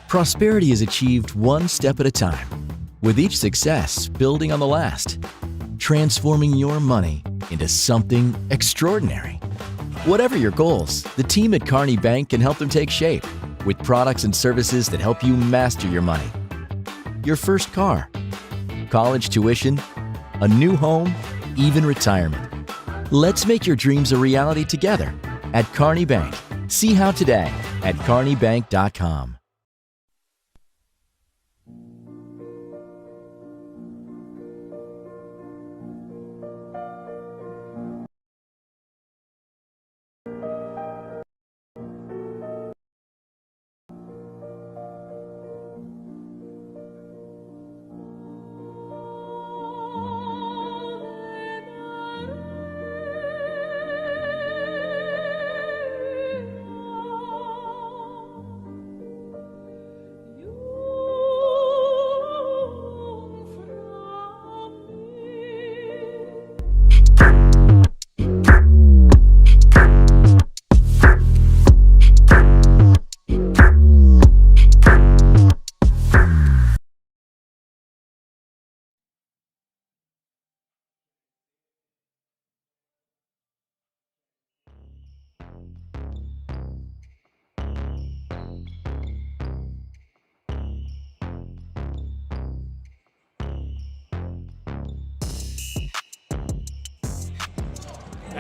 Prosperity is achieved one step at a time, with each success building on the last, transforming your money into something extraordinary. Whatever your goals, the team at Kearney Bank can help them take shape with products and services that help you master your money. Your first car, college tuition, a new home, even retirement. Let's make your dreams a reality together at Kearney Bank. See how today at kearneybank.com.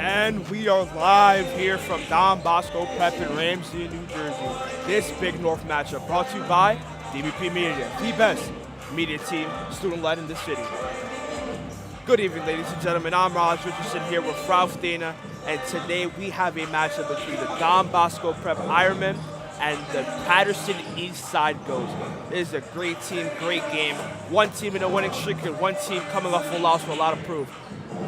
And we are live here from Don Bosco Prep in Ramsey, New Jersey. This Big North matchup brought to you by DBP Media, the best media team, student-led in the city. Good evening, ladies and gentlemen. I'm Raj Richardson here with Ralph Dana, and today we have a matchup between the Don Bosco Prep Ironmen and the Paterson Eastside Ghosts. This is a great team, great game. One team in a winning streak and one team coming off a loss with a lot of proof.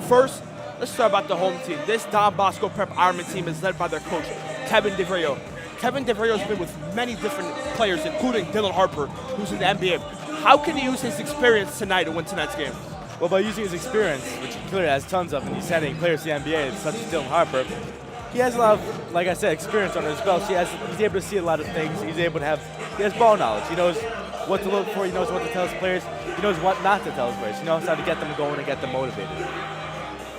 First, let's start about the home team. This Don Bosco Prep Ironman team is led by their coach, Kevin DeVrio. Kevin DeVrio has been with many different players, including Dylan Harper, who's in the NBA. How can he use his experience tonight to win tonight's game? Well, by using his experience, which he clearly has tons of, and he's sending players to the NBA, such as Dylan Harper, he has a lot of, like I said, experience under his belt. He's able to see a lot of things. He has ball knowledge. He knows what to look for. He knows what to tell his players. He knows what not to tell his players. He knows how to get them going and get them motivated.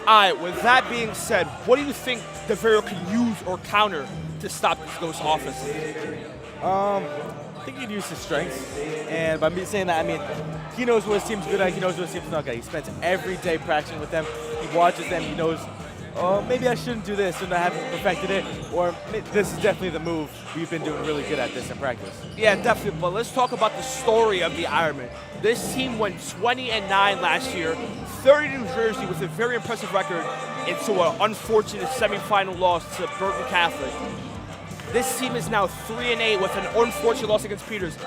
All right, with that being said, what do you think DeVrio can use or counter to stop this Ghost offense? I think he'd use his strengths. And by me saying that, I mean, he knows what his team's good at. He knows what his team's not good at. He spends every day practicing with them. He watches them. He knows, oh, maybe I shouldn't do this and I haven't perfected it. Or this is definitely the move. We've been doing really good at this in practice. Yeah, definitely. But let's talk about the story of the Ironmen. This team went 20-9 last year, 30 to New Jersey with a very impressive record into an unfortunate semifinal loss to Burton Catholic. This team is now 3-8 with an unfortunate loss against Peters.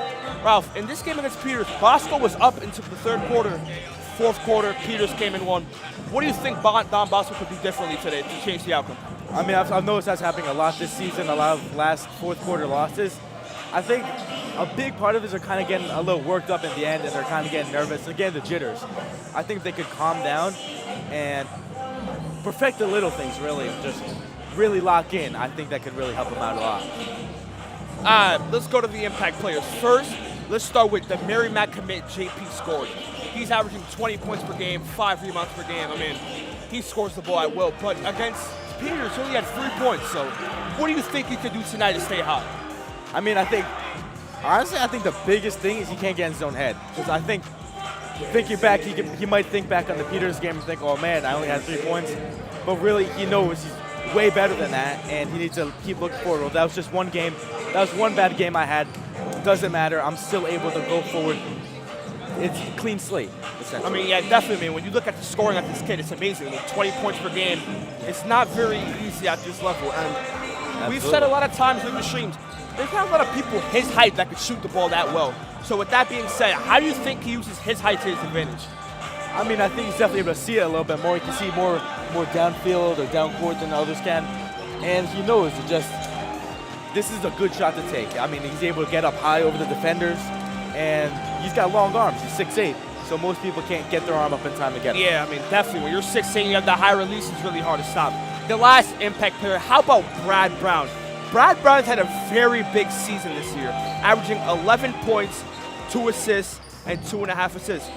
Ralph, in this game against Peters, Bosco was up into the third quarter. Fourth quarter, Peters came and won. What do you think Don Bosco could do differently today to change the outcome? I mean, I've noticed that's happening a lot this season, a lot of last fourth quarter losses. I think a big part of it is they're kind of getting a little worked up in the end and they're kind of getting nervous and getting the jitters. I think if they could calm down and perfect the little things, really, just really lock in, I think that could really help them out a lot. Let's go to the impact players. First, let's start with the Merrimack commit, JP Scored. He's averaging 20 points per game, 5 rebounds per game. I mean, he scores the ball at will. But against Peters, he only had 3 points. So what do you think he could do tonight to stay hot? I mean, honestly, I think the biggest thing is he can't get in his own head. Because I think, thinking back, he might think back on the Peters game and think, oh man, I only had 3 points. But really, he knows he's way better than that, and he needs to keep looking forward. Well, that was just one game. That was one bad game I had. Doesn't matter. I'm still able to go forward. It's a clean slate, essentially. I mean, yeah, definitely. I mean, when you look at the scoring of this kid, it's amazing. I mean, 20 points per game. It's not very easy at this level. And we've said a lot of times in the streams, there's not a lot of people his height that could shoot the ball that well. So with that being said, how do you think he uses his height to his advantage? I mean, I think he's definitely able to see it a little bit more. He can see more downfield or down court than others can. And he knows this is a good shot to take. I mean, he's able to get up high over the defenders, and he's got long arms. He's 6'8", so most people can't get their arm up in time to get him. Yeah, I mean, definitely. When you're 6'8", you have the high release, it's really hard to stop. The last impact player, how about Brad Brown? Brad Brown's had a very big season this year, averaging 11 points, 2 assists, and 2.5 assists.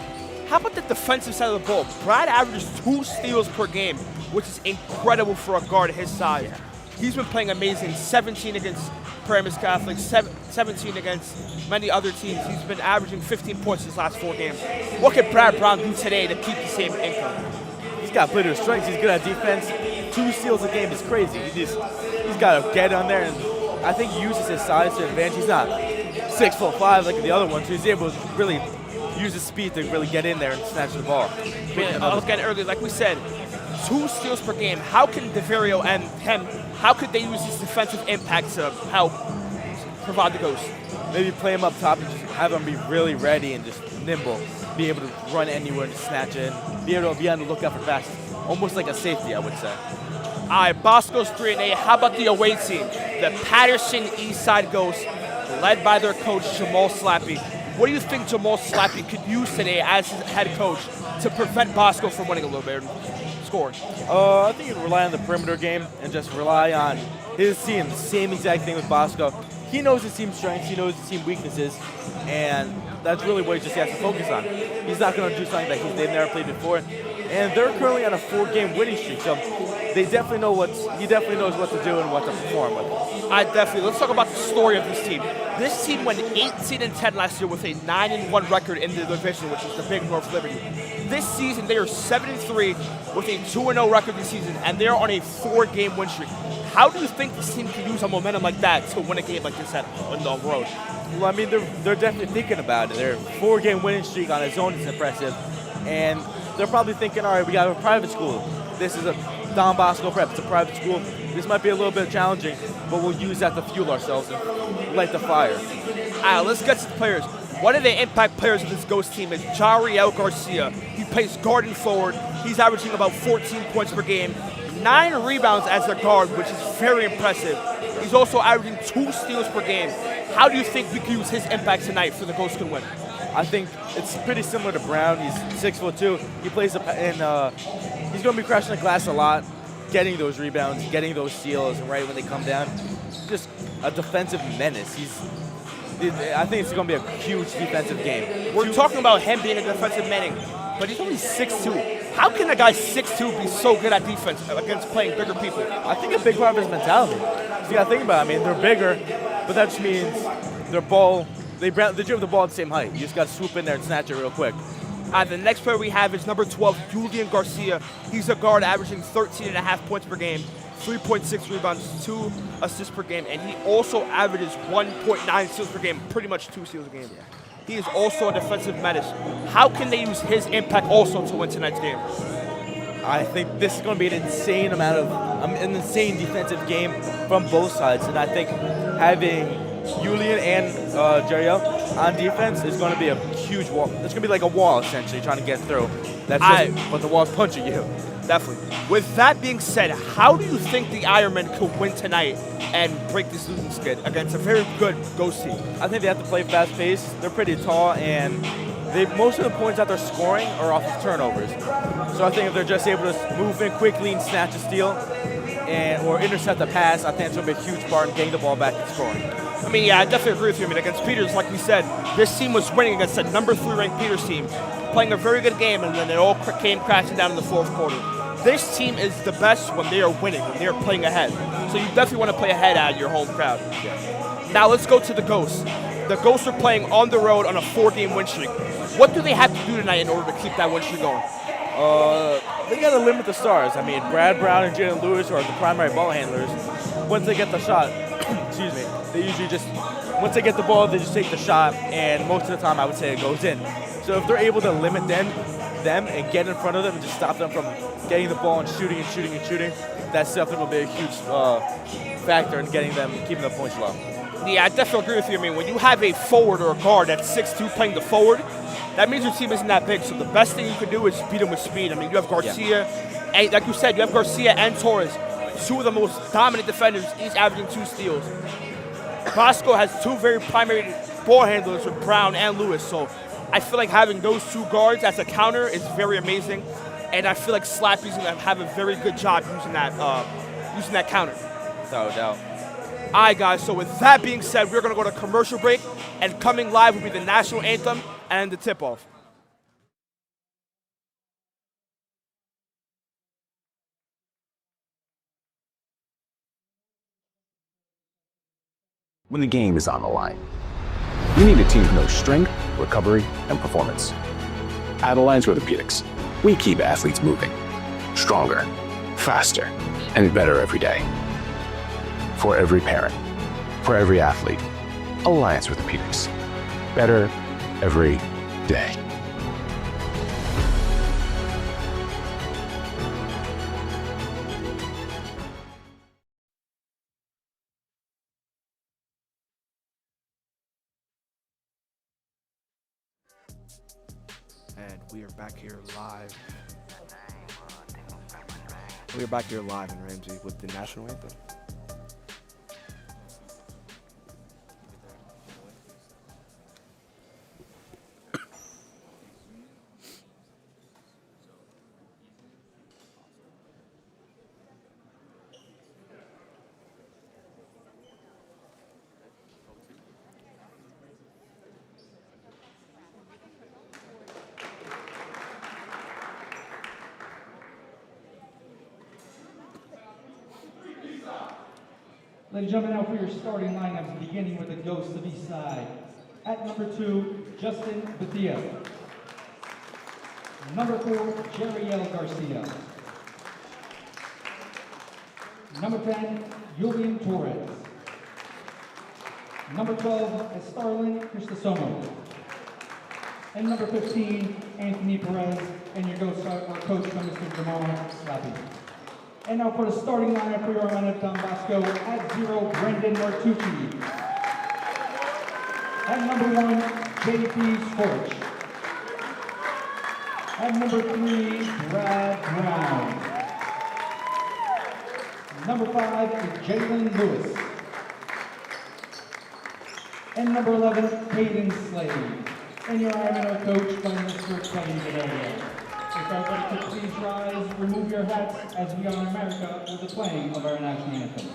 How about the defensive side of the ball? Brad averages 2 steals per game, which is incredible for a guard his size. Yeah. He's been playing amazing, 17 against Paramus Catholic, 17 against many other teams. He's been averaging 15 points his last 4 games. What can Brad Brown do today to keep the same income? He's got plenty of strengths. He's good at defense. 2 steals a game is crazy. He's got to get on there, and I think he uses his size to advantage. He's not 6'5" like the other ones. So he's able to really use his speed to really get in there and snatch the ball. I was getting earlier, like we said, 2 steals per game. How can DeVario and him, how could they use his defensive impact to help provide the ghost? Maybe play him up top and just have him be really ready and just nimble, be able to run anywhere and snatch it, and be able to be on the lookout for passes. Almost like a safety, I would say. All right, Bosco's 3-8. How about the away team? The Paterson Eastside Ghosts, led by their coach, Jamal Slappy. What do you think Jamal Slappy could use today as his head coach to prevent Bosco from winning a little bit and scoring? I think he'd rely on the perimeter game and just rely on his team. The same exact thing with Bosco. He knows his team's strengths, he knows his team weaknesses, and that's really what he just has to focus on. He's not going to do something that they've never played before. And they're currently on a 4-game winning streak, so he definitely knows what to do and what to perform with. Let's talk about the story of this team. This team went 18-10 last year with a 9-1 record in the division, which is the Big North Liberty. This season, they are 7-3 with a 2-0 record this season, and they're on a 4-game win streak. How do you think this team can use a momentum like that to win a game like this on the road? Well, I mean, they're definitely thinking about it. Their 4-game winning streak on its own is impressive, and they're probably thinking, all right, we got a private school. This is a Don Bosco Prep. It's a private school. This might be a little bit challenging, but we'll use that to fuel ourselves and light the fire. All right, let's get to the players. One of the impact players of this Ghost team is Jariel Garcia. He plays guard and forward. He's averaging about 14 points per game, 9 rebounds as a guard, which is very impressive. He's also averaging 2 steals per game. How do you think we can use his impact tonight for the Ghost to win? I think it's pretty similar to Brown. He's 6'2". He plays he's going to be crashing the glass a lot, getting those rebounds, getting those steals right when they come down. Just a defensive menace. I think it's going to be a huge defensive game. We're talking about him being a defensive menace, but he's only 6'2". How can a guy 6'2" be so good at defense against playing bigger people? I think a big part of his mentality. You got to think about it. I mean, they're bigger, but that just means their ball. They dribble the ball at the same height. You just got to swoop in there and snatch it real quick. The next player we have is number 12, Julian Garcia. He's a guard averaging 13.5 points per game, 3.6 rebounds, 2 assists per game, and he also averages 1.9 steals per game, pretty much 2 steals a game. He is also a defensive menace. How can they use his impact also to win tonight's game? I think this is going to be an insane defensive game from both sides, and I think having Julian and Jariel on defense is going to be a huge wall. It's going to be like a wall, essentially, trying to get through. But the wall's punching you. Definitely. With that being said, how do you think the Ironmen could win tonight and break this losing skid against a very good Ghost team? I think they have to play fast-paced. They're pretty tall, and most of the points that they're scoring are off of turnovers. So I think if they're just able to move in quickly and snatch a steal or intercept a pass, I think it's going to be a huge part in getting the ball back and scoring. I mean, yeah, I definitely agree with you. I mean, against Peters, like we said, this team was winning against the number 3 ranked Peters team, playing a very good game, and then it all came crashing down in the 4th quarter. This team is the best when they are winning, when they are playing ahead. So you definitely want to play ahead out of your home crowd. Yeah. Now let's go to the Ghosts. The Ghosts are playing on the road on a 4-game win streak. What do they have to do tonight in order to keep that win streak going? They got to limit the stars. I mean, Brad Brown and Jalen Lewis are the primary ball handlers. Once they get the shot, excuse me, they usually once they get the ball, they just take the shot, and most of the time I would say it goes in. So if they're able to limit them and get in front of them and just stop them from getting the ball and shooting, that's definitely will be a huge factor in keeping the points low. Yeah, I definitely agree with you. I mean, when you have a forward or a guard that's 6'2" playing the forward, that means your team isn't that big. So the best thing you can do is beat them with speed. I mean, you have Garcia, and like you said, you have Garcia and Torres, 2 of the most dominant defenders, each averaging 2 steals. Bosco has 2 very primary ball handlers with Brown and Lewis. So I feel like having those 2 guards as a counter is very amazing. And I feel like Slappy's going to have a very good job using that counter. Without a doubt. All right, guys, so with that being said, we're going to go to commercial break, and coming live will be the national anthem and the tip-off. When the game is on the line, you need a team who knows strength, recovery, and performance. At Alliance Orthopedics, we keep athletes moving, stronger, faster, and better every day. For every parent, for every athlete, Alliance Orthopedics. Better every day. And we are back here live. We are back here live in Ramsey with the national anthem. Ladies and gentlemen, now for your starting lineups, beginning with the Ghost of Eastside. At number 2, Justin Bethia. Number 4, Jeriel Garcia. Number 10, Julian Torres. Number 12, Estarlin Cristosomo. And number 15, Anthony Perez, and your coach, Mr. Jamal Slappy. And now for the starting lineup for your man of Bosco, at 0, Brendan Martucci. At number 1, JP Scorch. At number 3, Brad Brown. Number 5 is Jalen Lewis. And number 11, Hayden Slade. And your Ironman coach by Mr. Kenny Gadelio. If everybody could please rise, remove your hats as we honor America with the playing of our national anthem.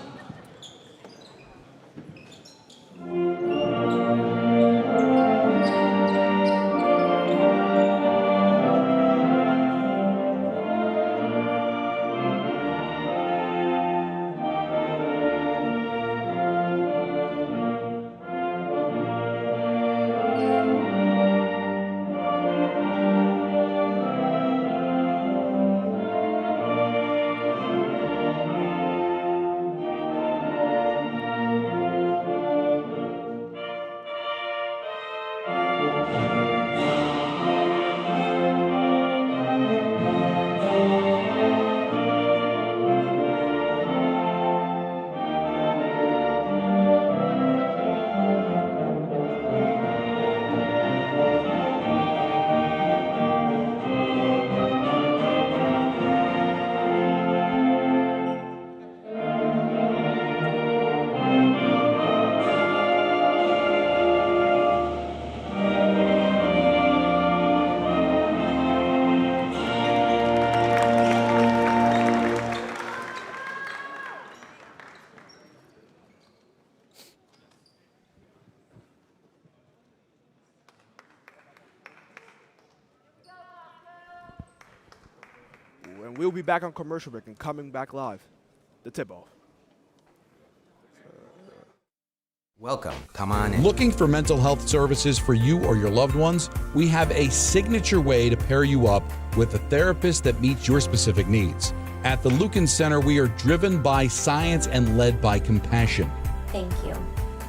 And we'll be back on commercial break and coming back live. The tip-off. Welcome. Come on in. Looking for mental health services for you or your loved ones? We have a signature way to pair you up with a therapist that meets your specific needs. At the Lucan Center, we are driven by science and led by compassion. Thank you.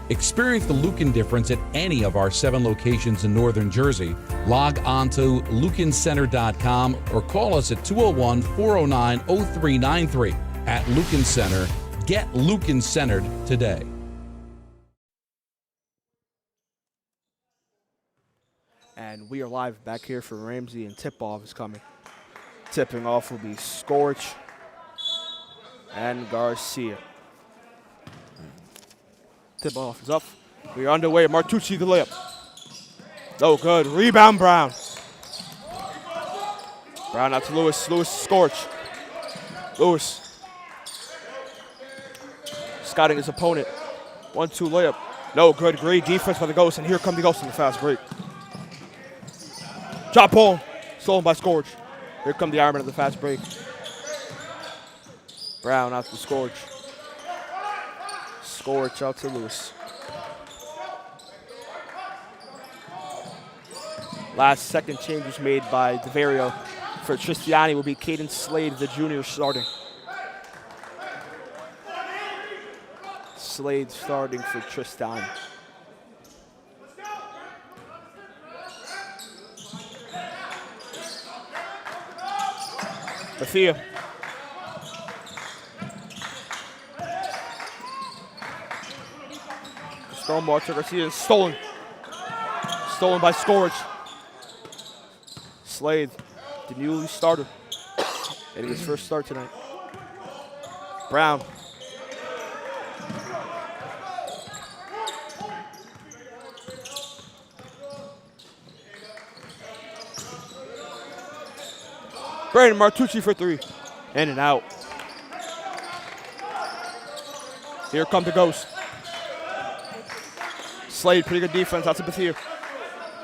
Experience the Lucan difference at any of our 7 locations in Northern Jersey. Log on to lucancenter.com or call us at 201-409-0393. At Lucan Center, get Lucan centered today. And we are live back here for Ramsey, and tip-off is coming. Tipping off will be Scorch and Garcia. Tip-off is up. We are underway. Martucci the layup. Oh, good. Rebound, Brown. Brown out to Lewis. Lewis Scorch. Lewis scouting his opponent. 1-2 layup. No good. Great defense by the Ghost, and here come the Ghosts in the fast break. Drop ball. Stolen by Scourge. Here come the Ironman of the fast break. Brown out to Scourge. Scourge out to Lewis. Last second change was made by DeVario. For Tristiani will be Caden Slade, the junior, starting. Slade starting for Tristan. Bethia. Strong ball to Garcia. Stolen. Stolen by Scourge. Slade, the newly starter. Getting his first start tonight. Brown. Brandon Martucci for three. In and out. Here comes the Ghost. Slade, pretty good defense. Out to Bethia.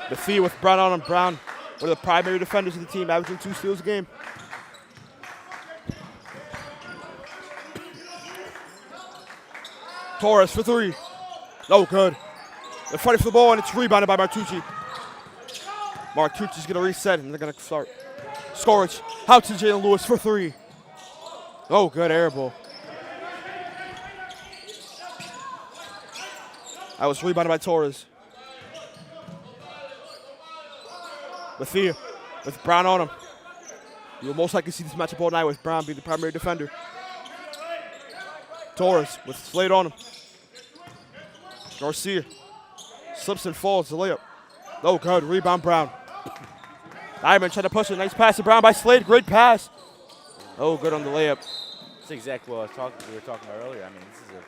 Bethia with Brown on him. Brown, one of the primary defenders of the team, averaging 2 steals a game. Torres for three. No good. They're fighting for the ball, and it's rebounded by Martucci. Martucci's going to reset, and they're going to start. Scourge out to Jalen Lewis for three. Oh, good air ball. That was rebounded by Torres. Bethia with Brown on him. You will most likely see this matchup all night with Brown being the primary defender. Torres with Slade on him. Garcia slips and falls the layup. Oh, good. Rebound Brown. Diamond tried to push it. Nice pass to Brown by Slade. Great pass. Oh, good on the layup. That's exactly what we were talking about earlier. I mean, this is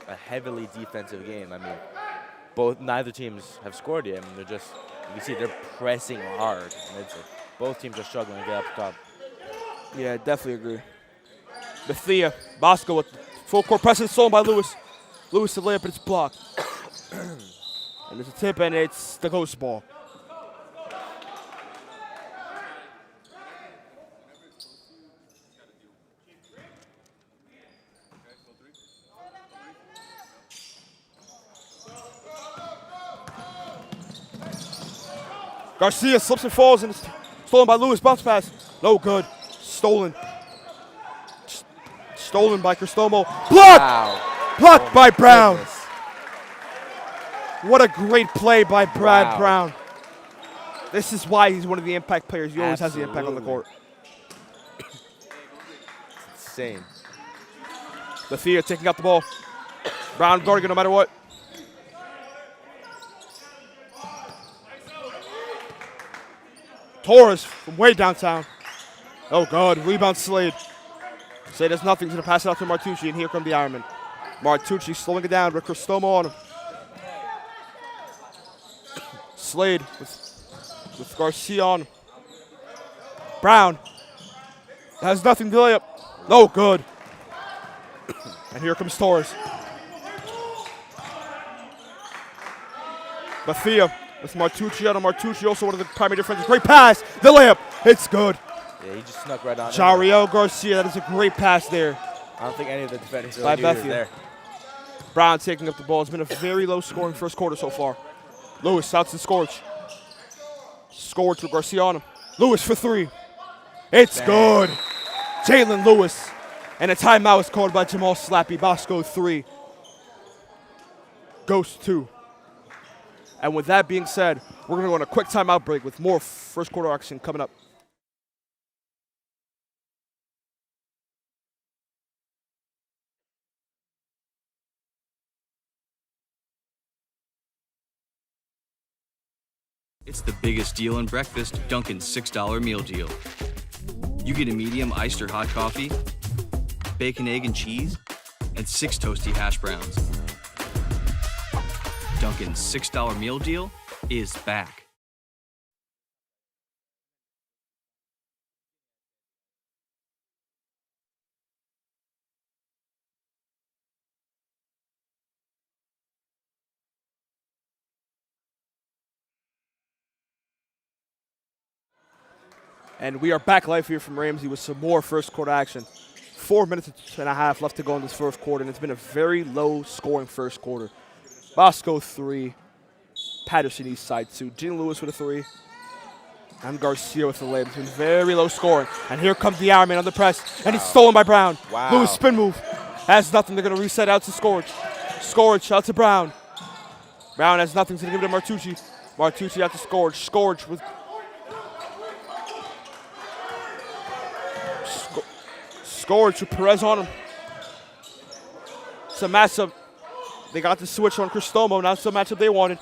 a heavily defensive game. I mean, neither teams have scored yet. I mean, you can see they're pressing hard. And both teams are struggling to get up top. Yeah, definitely agree. Bethia, Bosco with full court press and stolen by Lewis. Lewis to layup, but it's blocked. And there's a tip, and it's the Ghost ball. Garcia slips and falls, and it's stolen by Lewis. Bounce pass. No good. Stolen. Stolen by Cristomo. Blocked! Wow. Blocked by Brown. Goodness. What a great play by Brad Brown. This is why he's one of the impact players. He always has the impact on the court. Insane. Bethia taking out the ball. Brown guarding it no matter what. Torres from way downtown. Oh, God. Rebound Slade. Slade has nothing. He's going to pass it out to Martucci, and here come the Ironman. Martucci slowing it down with Cristomo on him. Slade with Garcia on him. Brown has nothing to lay up. No good. And here comes Torres. Bethia with Martucci on him. Martucci also one of the primary defenders. Great pass. The layup. It's good. Yeah, he just snuck right on. Jariel Garcia. That is a great pass there. I don't think any of the defenders by really knew he was Bethia. there. Brown taking up the ball. It's been a very low-scoring first quarter so far. Lewis out to Scourge. Scourge with Garcia on him. Lewis for three. It's good. Jalen Lewis. And a timeout is called by Jamal Slappy. Bosco 3. Ghost 2. And with that being said, we're going to go on a quick timeout break with more first quarter action coming up. It's the biggest deal in breakfast, Dunkin's $6 meal deal. You get a medium iced or hot coffee, bacon, egg, and cheese, and 6 toasty hash browns. Dunkin's $6 meal deal is back. And we are back live here from Ramsey with some more first quarter action. 4 minutes and a half left to go in this first quarter, and it's been a very low-scoring first quarter. Bosco 3, Paterson Eastside 2, Gene Lewis with a 3, and Garcia with the layup. It's been very low scoring. And here comes the Ironman on the press, and he's stolen by Brown. Wow. Lewis spin move. Has nothing. They're going to reset out to Scorch. Scorch out to Brown. Brown has nothing. He's going to give it to Martucci. Martucci out to Scorch. Scorch with Scorch with Perez on him. It's a matchup. They got the switch on Cristomo. Now it's the matchup they wanted.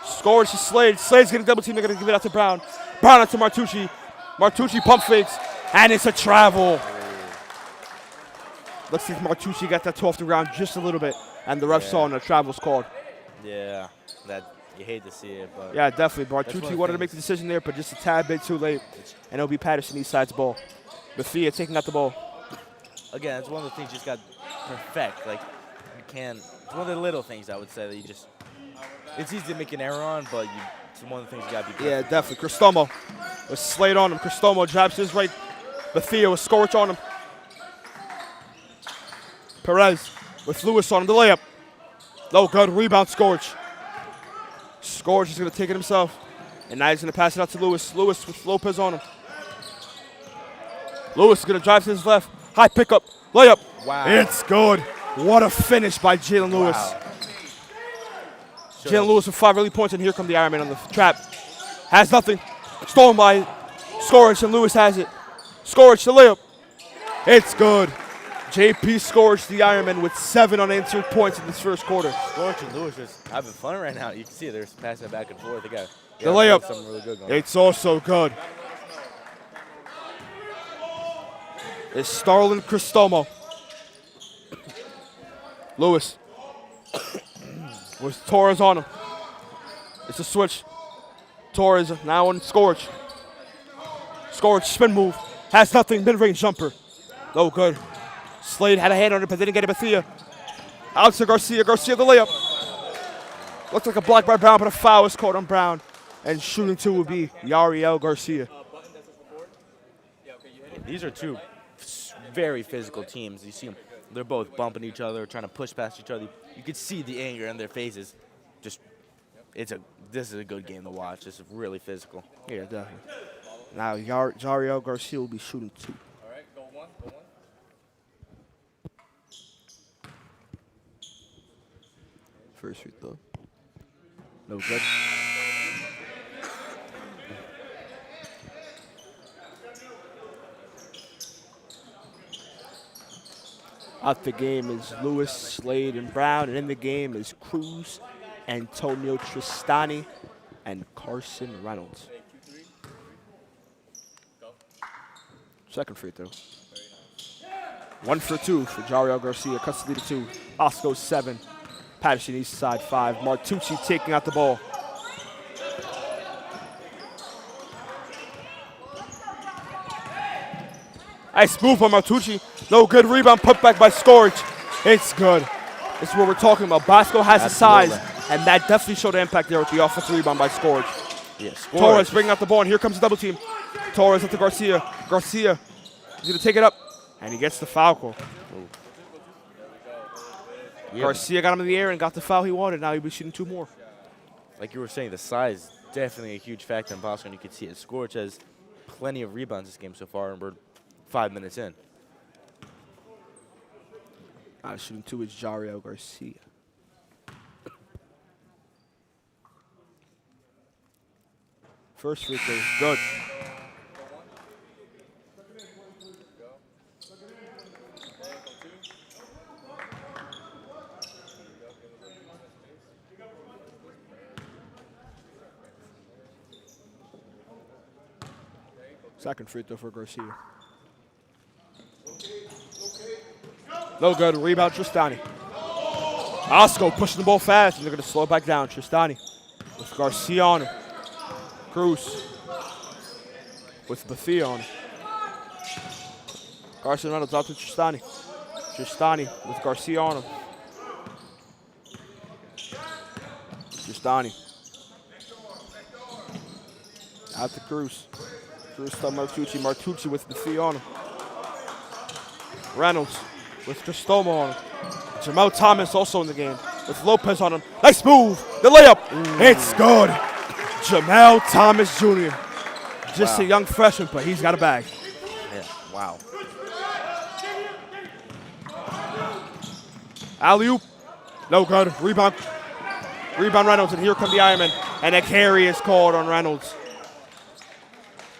Scorch to Slade. Slade's getting double team. They're going to give it out to Brown. Brown out to Martucci. Martucci pump fakes. And it's a travel. Looks like Martucci got that toe off the ground just a little bit. And the ref saw and a travel's called. Yeah, that you hate to see it, but yeah, definitely. Martucci wanted to make the decision there, but just a tad bit too late. And it'll be Paterson Eastside's ball. Bethia taking out the ball. Again, it's one of the things you just got perfect. Like, you can't. It's one of the little things I would say that you just. It's easy to make an error on, but it's one of the things you got to be perfect. Yeah, definitely. Cristomo with Slade on him. Cristomo jabs his right. Bethia with Scorch on him. Perez with Lewis on him. The layup. No good. Rebound, Scorch. Scorch is going to take it himself. And now he's going to pass it out to Lewis. Lewis with Lopez on him. Lewis is going to drive to his left. High pickup. Layup. Wow. It's good. What a finish by Jalen Lewis. Wow. Jalen Lewis with 5 early points, and here comes the Ironman on the trap. Has nothing. Stolen by Scorch, and Lewis has it. Scorch, the layup. It's good. JP Scorch, the Ironman, with 7 unanswered points in this first quarter. Scorch and Lewis just having fun right now. You can see they're just passing it back and forth. They got the layup. something really good going. It's also good. It's Starlin Cristomo. Lewis with Torres on him. It's a switch. Torres now on Scorch. Scorch spin move. Has nothing. Mid-range jumper. No good. Slade had a hand on it, but didn't get it. Bethia. Out to Garcia. Garcia the layup. Looks like a block by Brown, but a foul is called on Brown. And shooting 2 would be Yariel Garcia. These are two very physical teams. You see them, they're both bumping each other, trying to push past each other. You can see the anger in their faces. Just, this is a good game to watch. This is really physical. Yeah, definitely. Now Yariel Garcia will be shooting 2. All right, go one. First free throw. No good. Out the game is Lewis, Slade, and Brown. And in the game is Cruz, Antonio Tristani, and Carson Reynolds. Second free throw. 1 for 2 for Jariel Garcia. Cuts the lead to 2. Bosco 7. Paterson Eastside 5. Martucci taking out the ball. Nice move by Martucci. No good rebound. Put back by Scorch. It's good. This is what we're talking about. Bosco has the size, and that definitely showed the impact there with the offensive rebound by Scorch. Yes. Torres bringing out the ball, and here comes the double team. Torres up to Garcia. Garcia is going to take it up, and he gets the foul call. Yeah. Garcia got him in the air and got the foul he wanted. Now he'll be shooting 2 more. Like you were saying, the size definitely a huge factor in Bosco, and you can see it. Scorch has plenty of rebounds this game so far, and we're 5 minutes in. Shooting 2 is Jariel Garcia. First free throw, good. Second free throw for Garcia. No good. Rebound, Tristani. Bosco pushing the ball fast, and they're going to slow it back down. Tristani with Garcia on him. Cruz with Bethia on him. Carson Reynolds out to Tristani. Tristani with Garcia on him. Tristani. Out to Cruz. Cruz to Martucci. Martucci with Bethia on him. Reynolds with Cristomo on him. Jamal Thomas also in the game with Lopez on him. Nice move. The layup. It's good. Jamal Thomas Jr. Just a young freshman, but he's got a bag. Yeah, wow. Alley-oop. No good. Rebound. Rebound Reynolds, and here come the Ironmen. And a carry is called on Reynolds.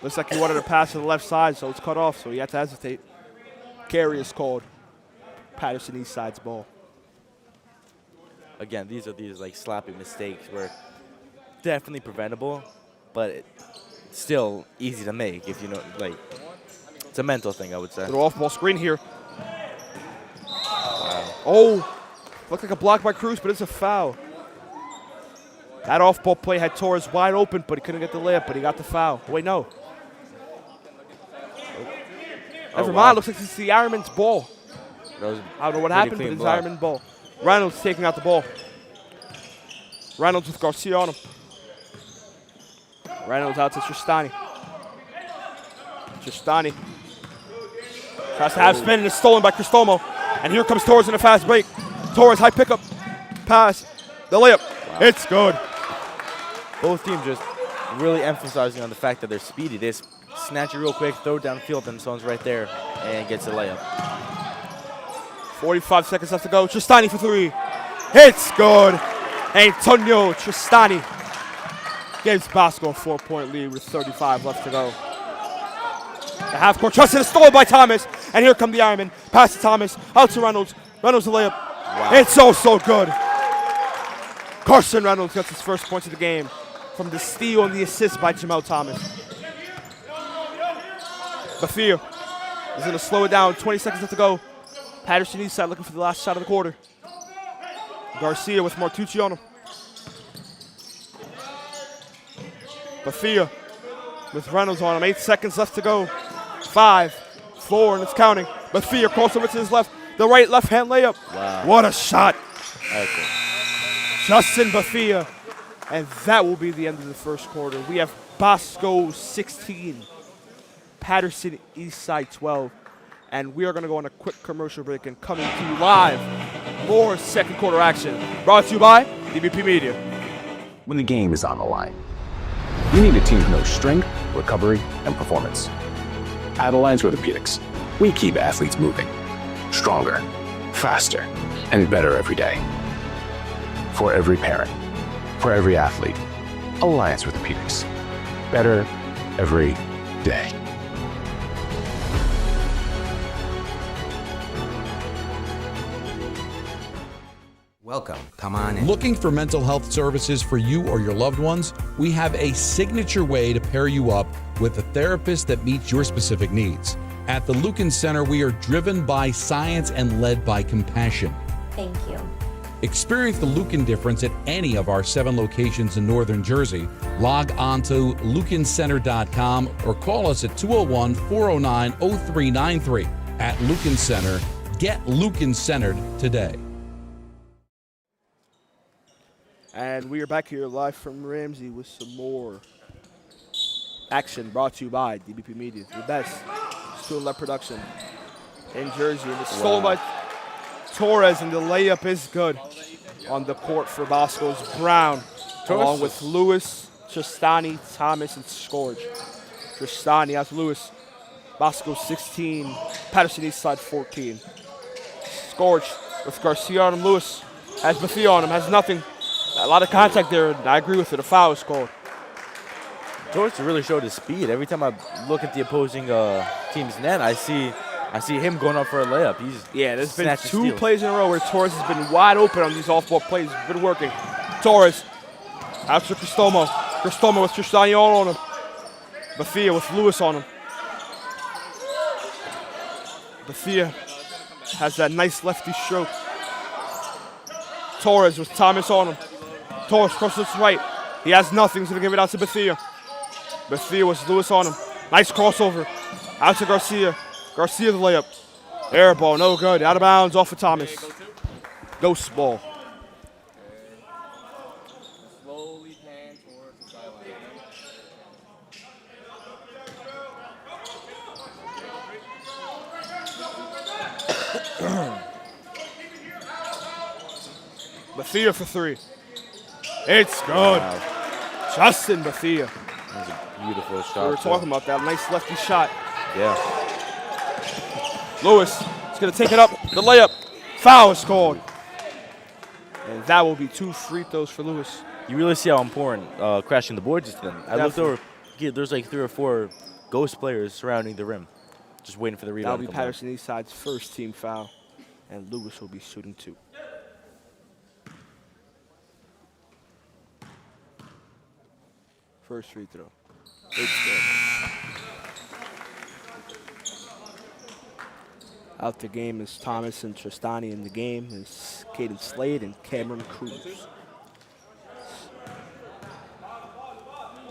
Looks like he wanted to pass to the left side, so it's cut off, so he had to hesitate. Carry is called. Paterson Eastside's ball. Again, these are like sloppy mistakes where definitely preventable, but it's still easy to make if you know, like, it's a mental thing, I would say. Little off-ball screen here. Oh, looked like a block by Cruz, but it's a foul. That off-ball play had Torres wide open, but he couldn't get the layup, but he got the foul. Wait, no. Never mind, looks like it's the Ironman's ball. I don't know what happened, but it's Ironman ball. Reynolds taking out the ball. Reynolds with Garcia on him. Reynolds out to Tristani. Tristani tries to have spin, and it's stolen by Cristomo. And here comes Torres in a fast break. Torres, high pickup, pass, the layup. Wow. It's good. Both teams just really emphasizing on the fact that they're speedy. They just snatch it real quick, throw it downfield, and someone's right there and gets a layup. 45 seconds left to go. Tristani for three. It's good. Antonio Tristani gives Bosco a 4-point lead with 35 left to go. The half-court trusted is stolen by Thomas. And here come the Ironmen. Pass to Thomas. Out to Reynolds. Reynolds the layup. Wow. It's so good. Carson Reynolds gets his first points of the game from the steal and the assist by Jamal Thomas. Bethia is going to slow it down. 20 seconds left to go. Paterson Eastside looking for the last shot of the quarter. Garcia with Martucci on him. Bethia with Reynolds on him. 8 seconds left to go. 5, 4, and it's counting. Bethia crossover to his left. The right left-hand layup. Wow. What a shot. Okay. Justin Bethia. And that will be the end of the first quarter. We have Bosco 16, Paterson Eastside 12. And we are going to go on a quick commercial break and coming to you live, more second quarter action. Brought to you by DBP Media. When the game is on the line, you need a team who knows strength, recovery, and performance. At Alliance Orthopedics, we keep athletes moving. Stronger, faster, and better every day. For every parent, for every athlete, Alliance Orthopedics. Better every day. Welcome. Come on in. Looking for mental health services for you or your loved ones? We have a signature way to pair you up with a therapist that meets your specific needs. At the Lucan Center, we are driven by science and led by compassion. Thank you. Experience the Lucan difference at any of our 7 locations in Northern Jersey. Log on to lucancenter.com or call us at 201-409-0393. At Lucan Center, get Lucan centered today. And we are back here live from Ramsey with some more action brought to you by DBP Media, the best student-led production in Jersey. And it's stolen by Torres, and the layup is good on the court for Bosco's Brown, along with Lewis, Tristani, Thomas, and Scourge. Tristani has Lewis. Bosco 16, Paterson Eastside 14. Scourge with Garcia on him. Lewis has Bethia on him, has nothing. A lot of contact there, and I agree with it. A foul is called. Torres really showed his speed. Every time I look at the opposing team's net, I see him going up for a layup. There's been 2 plays in a row where Torres has been wide open on these off-ball plays. He's been working. Torres out to Cristomo. Cristomo with Tristani on him. Bethia with Lewis on him. Bethia has that nice lefty stroke. Torres with Thomas on him. Torres crosses to the right. He has nothing. He's going to give it out to Bethia. Bethia with Lewis on him. Nice crossover. Out to Garcia. Garcia the layup. Air ball, no good. Out of bounds, off of Thomas. Ghost ball. Bethia for three. It's good. Justin Bethia. That was a beautiful shot. We were talking about that. Nice lefty shot. Yeah. Lewis is going to take it up. The layup. Foul is called. And that will be 2 free throws for Lewis. You really see how important crashing the boards is to them. I looked over. Yeah, there's like 3 or 4 ghost players surrounding the rim, just waiting for the rebound. That'll be Paterson Eastside's first team foul. And Lewis will be shooting 2. First free throw. It's good. Out the game is Thomas and Tristani. In the game is Caden Slade and Cameron Cruz.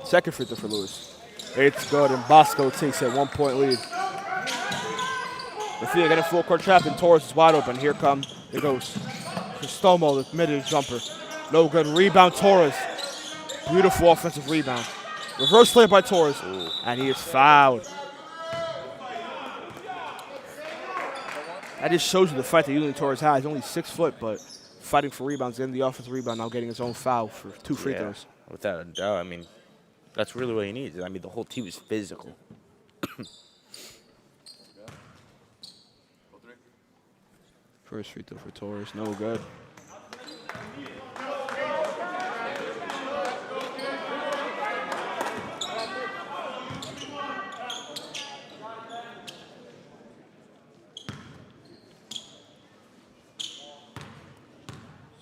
Second free throw for Lewis. It's good, and Bosco takes a 1-point lead. Bethia getting full court trap, and Torres is wide open. Here it goes. Cristomo, the mid-range jumper. No good. Rebound, Torres. Beautiful offensive rebound. Reverse play by Torres, and he is fouled. That just shows you the fight that Julian Torres has. He's only 6 foot, but fighting for rebounds, getting the offensive rebound, now getting his own foul for 2 free throws. Without a doubt. I mean, that's really what he needs. I mean, the whole team is physical. First free throw for Torres, no good.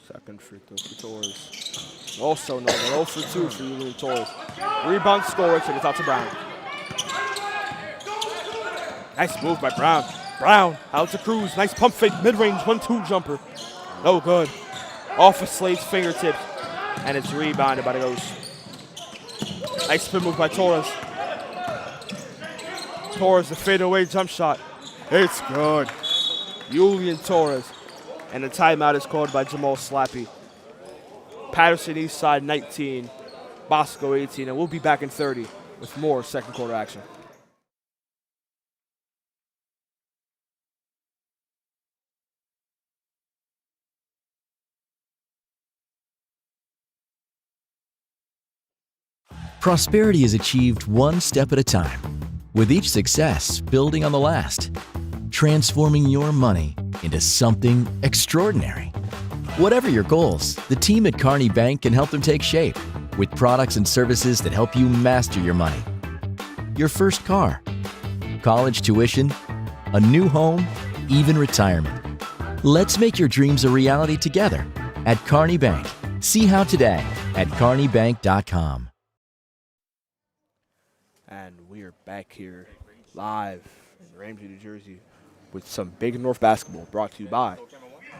Second free throw for Torres. Also no good. 0 for 2 for Julian Torres. Rebound scores, and it's out to Brown. Nice move by Brown. Brown out to Cruz. Nice pump fake, mid-range 1-2 jumper. No good. Off of Slade's fingertips, and it's rebounded by the Ghost. Nice spin move by Torres. Torres, the fadeaway jump shot. It's good. Julian Torres. And the timeout is called by Jamal Slappy. Paterson Eastside 19, Bosco 18, and we'll be back in 30 with more second quarter action. Prosperity is achieved one step at a time, with each success building on the last, transforming your money into something extraordinary. Whatever your goals, the team at Kearney Bank can help them take shape with products and services that help you master your money. Your first car, college tuition, a new home, even retirement. Let's make your dreams a reality together at Kearney Bank. See how today at kearneybank.com. And we are back here live in Ramsey, New Jersey with some Big North basketball brought to you by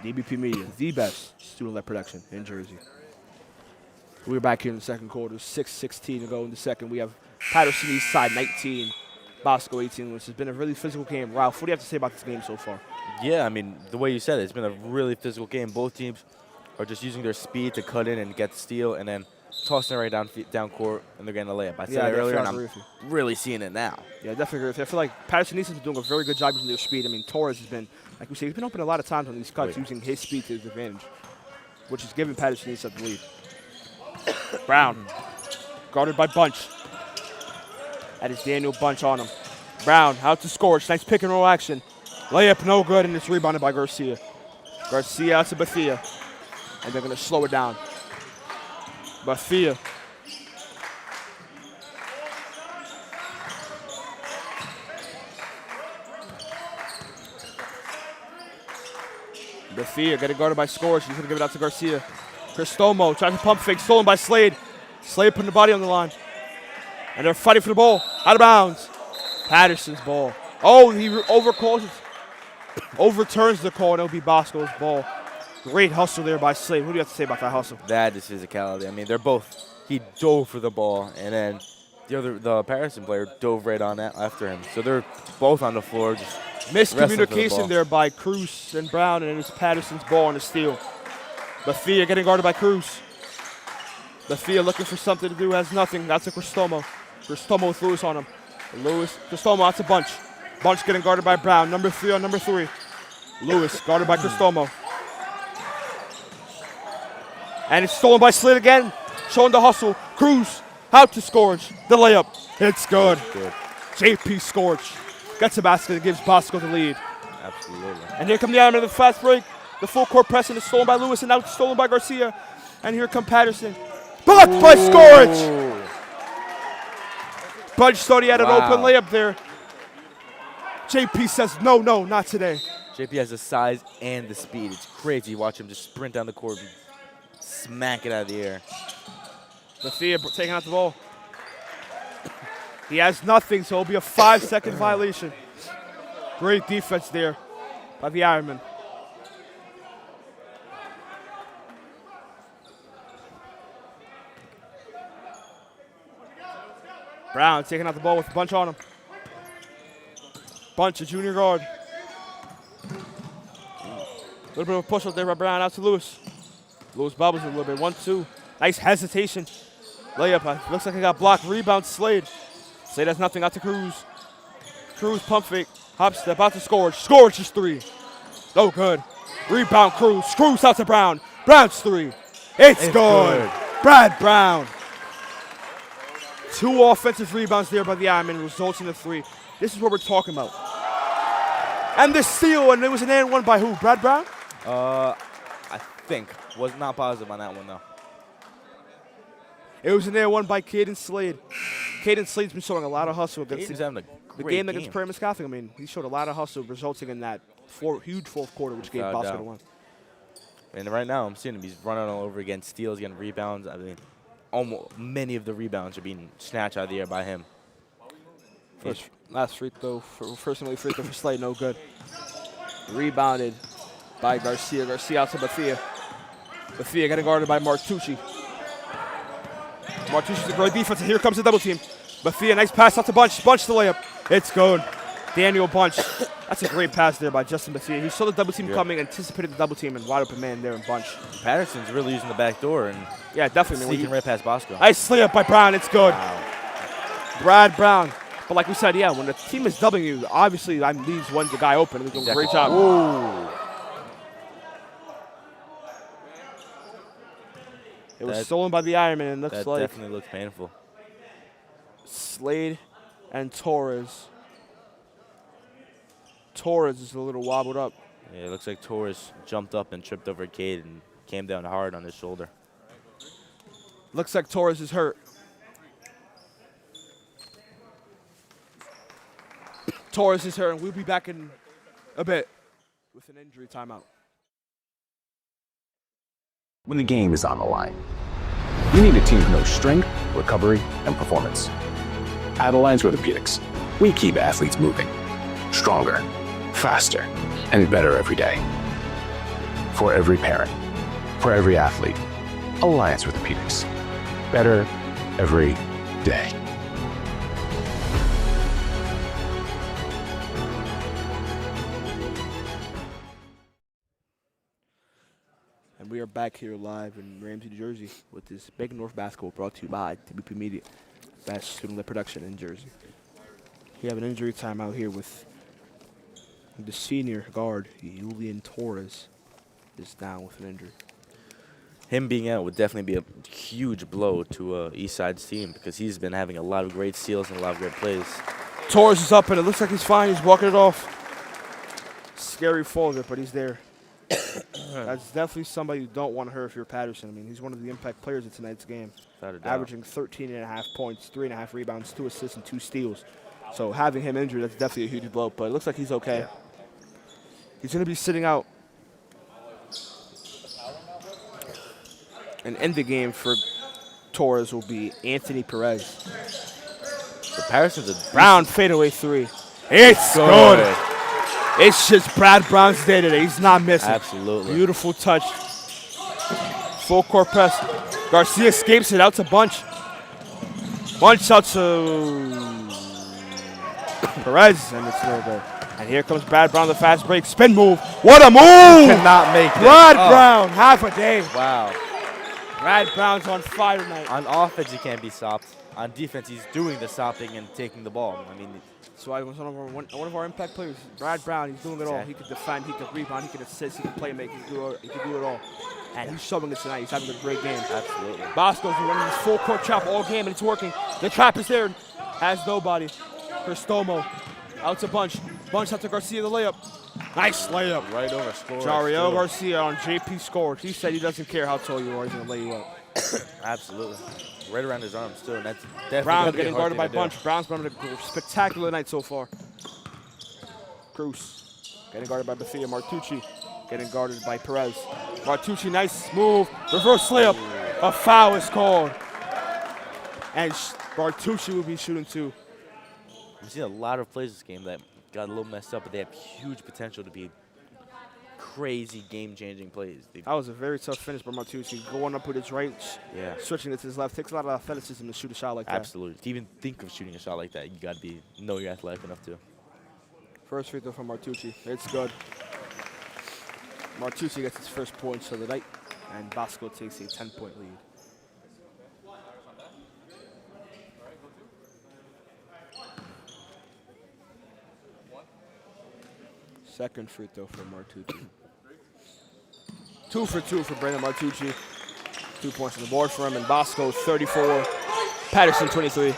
DBP Media, the best student-led production in Jersey. We're back here in the second quarter, 6:16 to go in the second. We have Paterson Eastside 19, Bosco 18, which has been a really physical game. Ralph, what do you have to say about this game so far? Yeah, I mean, the way you said it, it's been a really physical game. Both teams are just using their speed to cut in and get the steal, and then tossing it right down court, and they're getting a layup. I said that earlier, and I'm really seeing it now. Yeah, definitely agree with you. I feel like Paterson Eastside's been doing a very good job using their speed. I mean, Torres has been, like we say, he's been open a lot of times on these cuts, using his speed to his advantage, which is giving Paterson Eastside the lead. Brown, guarded by Bunch. That is Daniel Bunch on him. Brown out to Scorch. Nice pick and roll action. Layup no good, and it's rebounded by Garcia. Garcia out to Bethia, and they're going to slow it down. Bethia. Bethia getting guarded by Scorch. He's going to give it out to Garcia. Cristomo trying to pump fake, stolen by Slade. Slade putting the body on the line. And they're fighting for the ball. Out of bounds. Paterson's ball. Oh, he overturns the call, and it'll be Bosco's ball. Great hustle there by Slade. What do you have to say about that hustle? That is physicality. I mean, they're both. He dove for the ball, and then the Paterson player dove right on that after him. So they're both on the floor. Just miscommunication there by Cruz and Brown, and it's Paterson's ball on the steal. Bethia getting guarded by Cruz. Bethia looking for something to do, has nothing. That's a Cristomo. Cristomo with Lewis on him. Cristomo out to Bunch. Bunch getting guarded by Brown. Number 3 on number 3. Lewis guarded by Cristomo. And it's stolen by Slade again. Showing the hustle. Cruz out to Scorch. The layup. It's good. JP Scorch gets the basket and gives Bosco the lead. Absolutely. And here come the Ironmen with the fast break. The full court pressing is stolen by Lewis and now it's stolen by Garcia. And here come Paterson. Blocked by Scorch. Budge thought he had an open layup there. JP says, no, not today. JP has the size and the speed. It's crazy. Watch him just sprint down the court and smack it out of the air. Thea taking out the ball. He has nothing, so it'll be a 5-second violation. Great defense there by the Ironmen. Brown taking out the ball with a bunch on him. Bunch, a junior guard. A little bit of a push up there by Brown out to Lewis. Lewis bobbles a little bit. 1-2. Nice hesitation. Layup. Looks like he got blocked. Rebound Slade. Slade has nothing out to Cruz. Cruz pump fake. Hop step out to Scorch. Scorch is 3. No good. Rebound Cruz. Cruz out to Brown. Brown's 3. It's good. Brad Brown. 2 offensive rebounds there by the Ironmen, results in a 3. This is what we're talking about. And the steal, and it was an and one by who? Brad Brown? I think. Was not positive on that one, though. It was an and one by Caden Slade. Caden Slade's been showing a lot of hustle against Caden's having a the great game against Prairie Catholic. I mean, he showed a lot of hustle, resulting in that huge fourth quarter, which gave Bosco the win. And right now, I'm seeing him. He's running all over again, steals, getting rebounds. I mean, almost many of the rebounds are being snatched out of the air by him. Last free throw, first and only free throw for Slade, no good. Rebounded by Garcia. Garcia out to Bethia. Bethia getting guarded by Martucci. Martucci's a great defense, and here comes the double team. Bethia, nice pass out to Bunch. Bunch the layup. It's good. Daniel Bunch. That's a great pass there by Justin Bethia. He saw the double team coming, anticipated the double team, and wide open man there in Bunch. Paterson's really using the back door and definitely sneaking right past Bosco. Nice layup by Brown. It's good. Wow. Brad Brown. But like we said, when the team is doubling you, obviously that leaves the guy open. They're doing a great job. Ooh. It was stolen by the Ironman, and looks like that definitely looks painful. Slade and Torres. Torres is a little wobbled up. Yeah, it looks like Torres jumped up and tripped over Cade and came down hard on his shoulder. Looks like Torres is hurt. Torres is hurt, and we'll be back in a bit with an injury timeout. When the game is on the line, you need a team who knows strength, recovery, and performance. At Alliance Orthopedics, we keep athletes moving, stronger, faster, and better every day. For every parent, for every athlete, Alliance Orthopedics. Better every day. And we are back here live in Ramsey, New Jersey with this Big North basketball brought to you by DBP Media, best student-led production in Jersey. We have an injury timeout here with the senior guard, Julian Torres, is down with an injury. Him being out would definitely be a huge blow to Eastside's team because he's been having a lot of great steals and a lot of great plays. Torres is up, and it looks like he's fine. He's walking it off. Scary fall there, but he's there. That's definitely somebody you don't want to hurt if you're Paterson. I mean, he's one of the impact players of tonight's game, averaging 13.5 points, 3.5 rebounds, 2 assists, and 2 steals. So having him injured, that's definitely a huge blow, but it looks like he's okay. He's going to be sitting out. And end the game for Torres will be Anthony Perez. So Paterson's a Brown fadeaway 3. It's good. It's just Brad Brown's day today. He's not missing. Absolutely. Beautiful touch. Full court press. Garcia escapes it out to Bunch. Bunch out to Perez, and it's no good. And here comes Brad Brown, the fast break. Spin move. What a move! Cannot make it. Brad Brown, half a day. Wow. Brad Brown's on fire tonight. On offense, he can't be stopped. On defense, he's doing the stopping and taking the ball. I mean, so I was one of our impact players. Brad Brown, he's doing it all. He could defend, he could rebound, he could assist, he could play make, he could do it all. And he's showing it tonight. He's having a great game. Absolutely. Bosco's running this full court trap all game, and it's working. The trap is there. Has nobody. Cristomo out to Bunch. Bunch out to Garcia, the layup. Nice layup. Right over score. Jariel Garcia on JP scored. He said he doesn't care how tall you are. He's going to lay you up. Absolutely. Right around his arms, too. And that's definitely Brown getting guarded by Bunch. Brown's been having a spectacular night so far. Cruz getting guarded by Bethia. Martucci getting guarded by Perez. Martucci, nice move. Reverse layup. A foul is called. And Martucci will be shooting two. We've seen a lot of plays this game that got a little messed up, but they have huge potential to be crazy game-changing plays. That was a very tough finish by Martucci. Going up with his right, Yeah. switching it to his left. Takes a lot of athleticism to shoot a shot like that. Absolutely. To even think of shooting a shot like that, you got to know you're athletic enough to. First free throw from Martucci. It's good. Martucci gets his first points of the night, and Bosco takes a 10-point lead. Second free throw for Martucci. 2 for 2 for Brandon Martucci. 2 points on the board for him, and Bosco 34, Paterson 23.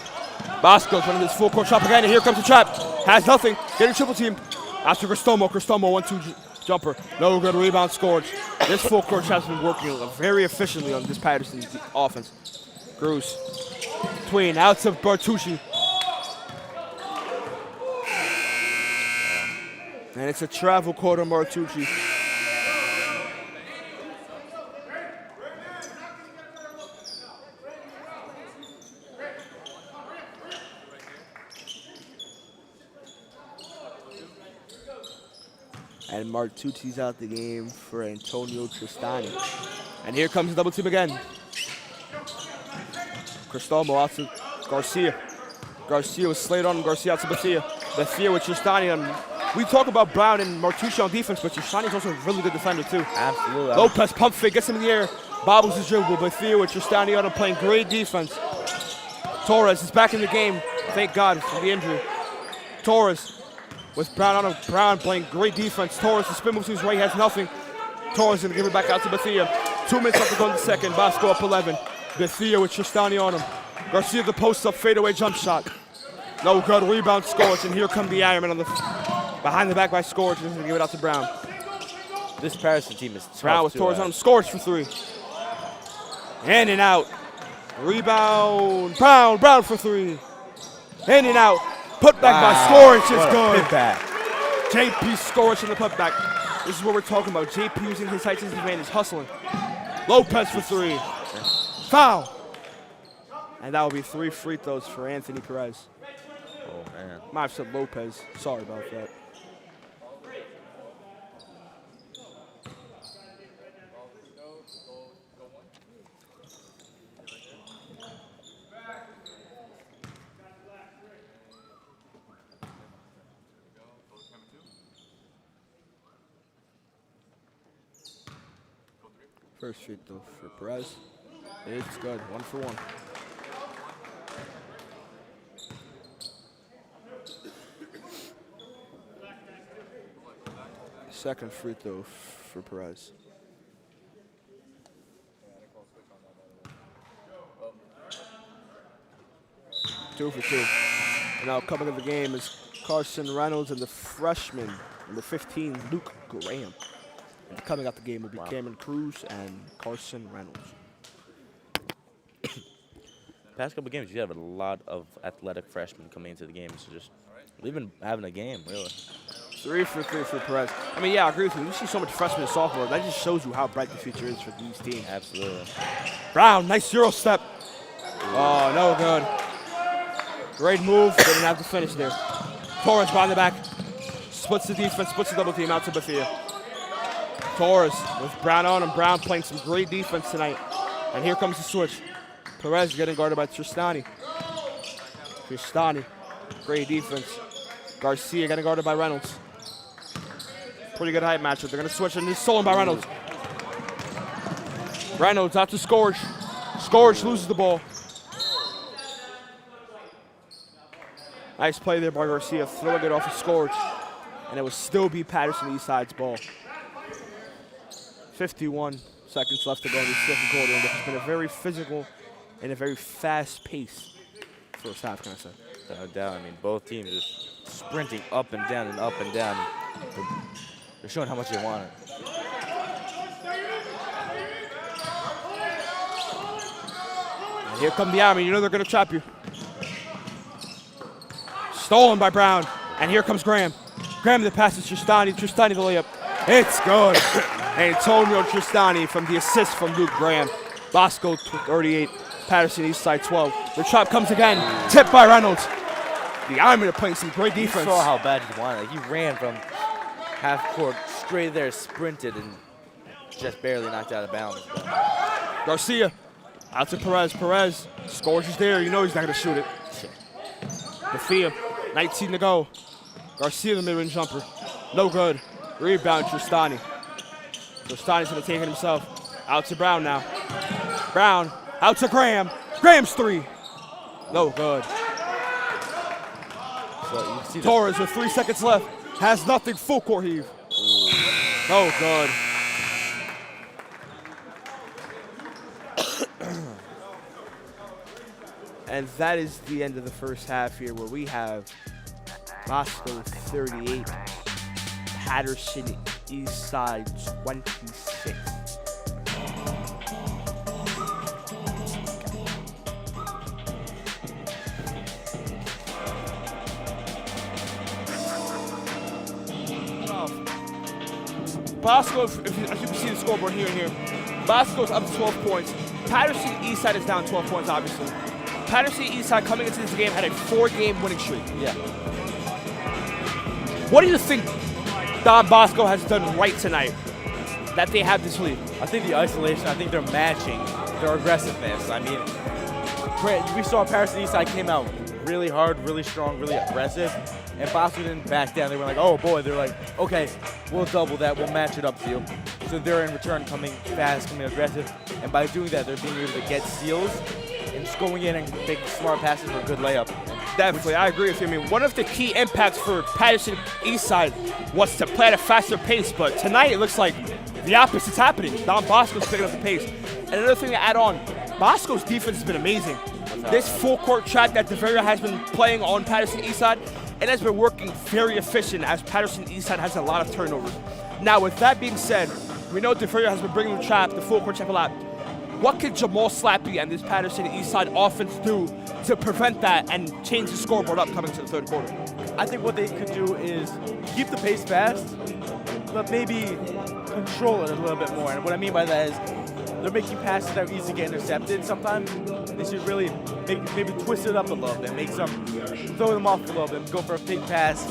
Bosco's running this full court trap again, and here comes the trap. Has nothing, getting triple team. After Cristomo, 1-2 jumper. No good, rebound scored. This full court trap has been working very efficiently on this Paterson offense. Cruz, tween, out to Martucci. And it's a travel call to Martucci. And Martucci's out the game for Antonio Tristani. And here comes the double team again. Cristomo out to Garcia. Garcia was slayed on, Garcia out to Bethia. Bethia with Tristani on. We talk about Brown and Martucci on defense, but Tristani's also a really good defender too. Absolutely. Lopez pump fake, gets him in the air, bobbles his dribble. Bethia with Tristani on him playing great defense. Torres is back in the game, thank God for the injury. Torres with Brown on him, Brown playing great defense. Torres, the spin move to his right, has nothing. Torres gonna give it back out to Bethia. 2 minutes left to go in the second, Bosco up 11. Bethia with Tristani on him. Garcia the post up, fadeaway jump shot. No good, rebound scores, and here come the Ironman on the behind the back by Scorch, and he's gonna give it out to Brown. This Paterson team is tough. Brown with Torres on him, Scorch for 3. In and out. Rebound, Brown for 3. In and out. Put back by Scorch is good. JP Scorch in the putback. This is what we're talking about. JP using his height to his advantage, hustling. Lopez for 3. Foul. And that will be 3 free throws for Anthony Perez. Oh, man. Might have said Lopez. Sorry about that. First free throw for Perez. It's good. 1 for 1. Second free throw for Perez. Two for 2. And now coming in the game is Carson Reynolds and the freshman, number 15, Luke Graham. And coming out the game will be Cameron Cruz and Carson Reynolds. Past couple games, you have a lot of athletic freshmen coming into the game, so just we've been having a game, really. 3 for 3 for Perez. I mean, yeah, I agree with you. You see so much freshmen and sophomore. That just shows you how bright the future is for these teams. Absolutely. Brown, nice 0 step. Oh, no good. Great move. Didn't have to finish there. Torres behind the back. Splits the defense, splits the double team out to Bethia. Torres with Brown on him. Brown playing some great defense tonight. And here comes the switch. Perez getting guarded by Tristani. Tristani, great defense. Garcia getting guarded by Reynolds. Pretty good height matchup. They're going to switch, and it's stolen by Reynolds. Reynolds out to Scorch. Scorch loses the ball. Nice play there by Garcia, throwing it off of Scorch. And it will still be Paterson Eastside's ball. 51 seconds left to go in the second quarter. And it's been a very physical and a very fast-paced first half, can I say. No doubt. I mean, both teams just sprinting up and down and up and down. They're showing how much they want it. And here come the Army. You know they're going to trap you. Stolen by Brown. And here comes Graham. Graham the pass to Tristani. Tristani the layup. It's good. Antonio Tristani from the assist from Luke Graham. Bosco 38. Paterson Eastside 12. The trap comes again. Tipped by Reynolds. The Army are playing some great defense. You saw how bad he wanted it. He ran from half court straight there, sprinted, and just barely knocked out of bounds. Garcia out to Perez. Perez scores is there. You know he's not going to shoot it. Bafia, 19 to go. Garcia the mid-range jumper. No good. Rebound Tristani. Tristani's going to take it himself. Out to Brown now. Brown out to Graham. Graham's three. No good. So you see Torres with 3 seconds left. Has nothing. Full court heave. No good. And that is the end of the first half here, where we have Bosco 38, Paterson Eastside 26. Bosco, as you can see the scoreboard here and here, Bosco's up to 12 points. Paterson Eastside is down 12 points, obviously. Paterson Eastside coming into this game had a 4-game winning streak. Yeah. What do you think Don Bosco has done right tonight that they have this lead? I think the isolation, I think they're matching their aggressiveness. I mean, we saw Paterson Eastside came out really hard, really strong, really aggressive, and Bosco didn't back down. They were like, oh boy, they're like, okay, we'll double that, we'll match it up to you. So they're in return coming fast, coming aggressive, and by doing that, they're being able to get steals and just going in and making smart passes for a good layup. Definitely, I agree with you. I mean, one of the key impacts for Paterson Eastside was to play at a faster pace, but tonight it looks like the opposite's happening. Don Bosco's picking up the pace. And another thing to add on, Bosco's defense has been amazing. This full court track that DeVeria has been playing on Paterson Eastside, it has been working very efficient as Paterson Eastside has a lot of turnovers. Now, with that being said, we know DeVeria has been bringing the full court trap a lot. What can Jamal Slappy and this Paterson Eastside offense do to prevent that and change the scoreboard up coming to the third quarter? I think what they could do is keep the pace fast, but maybe control it a little bit more. And what I mean by that is they're making passes that are easy to get intercepted sometimes. They should really maybe twist it up a little bit, throw them off a little bit, go for a big pass,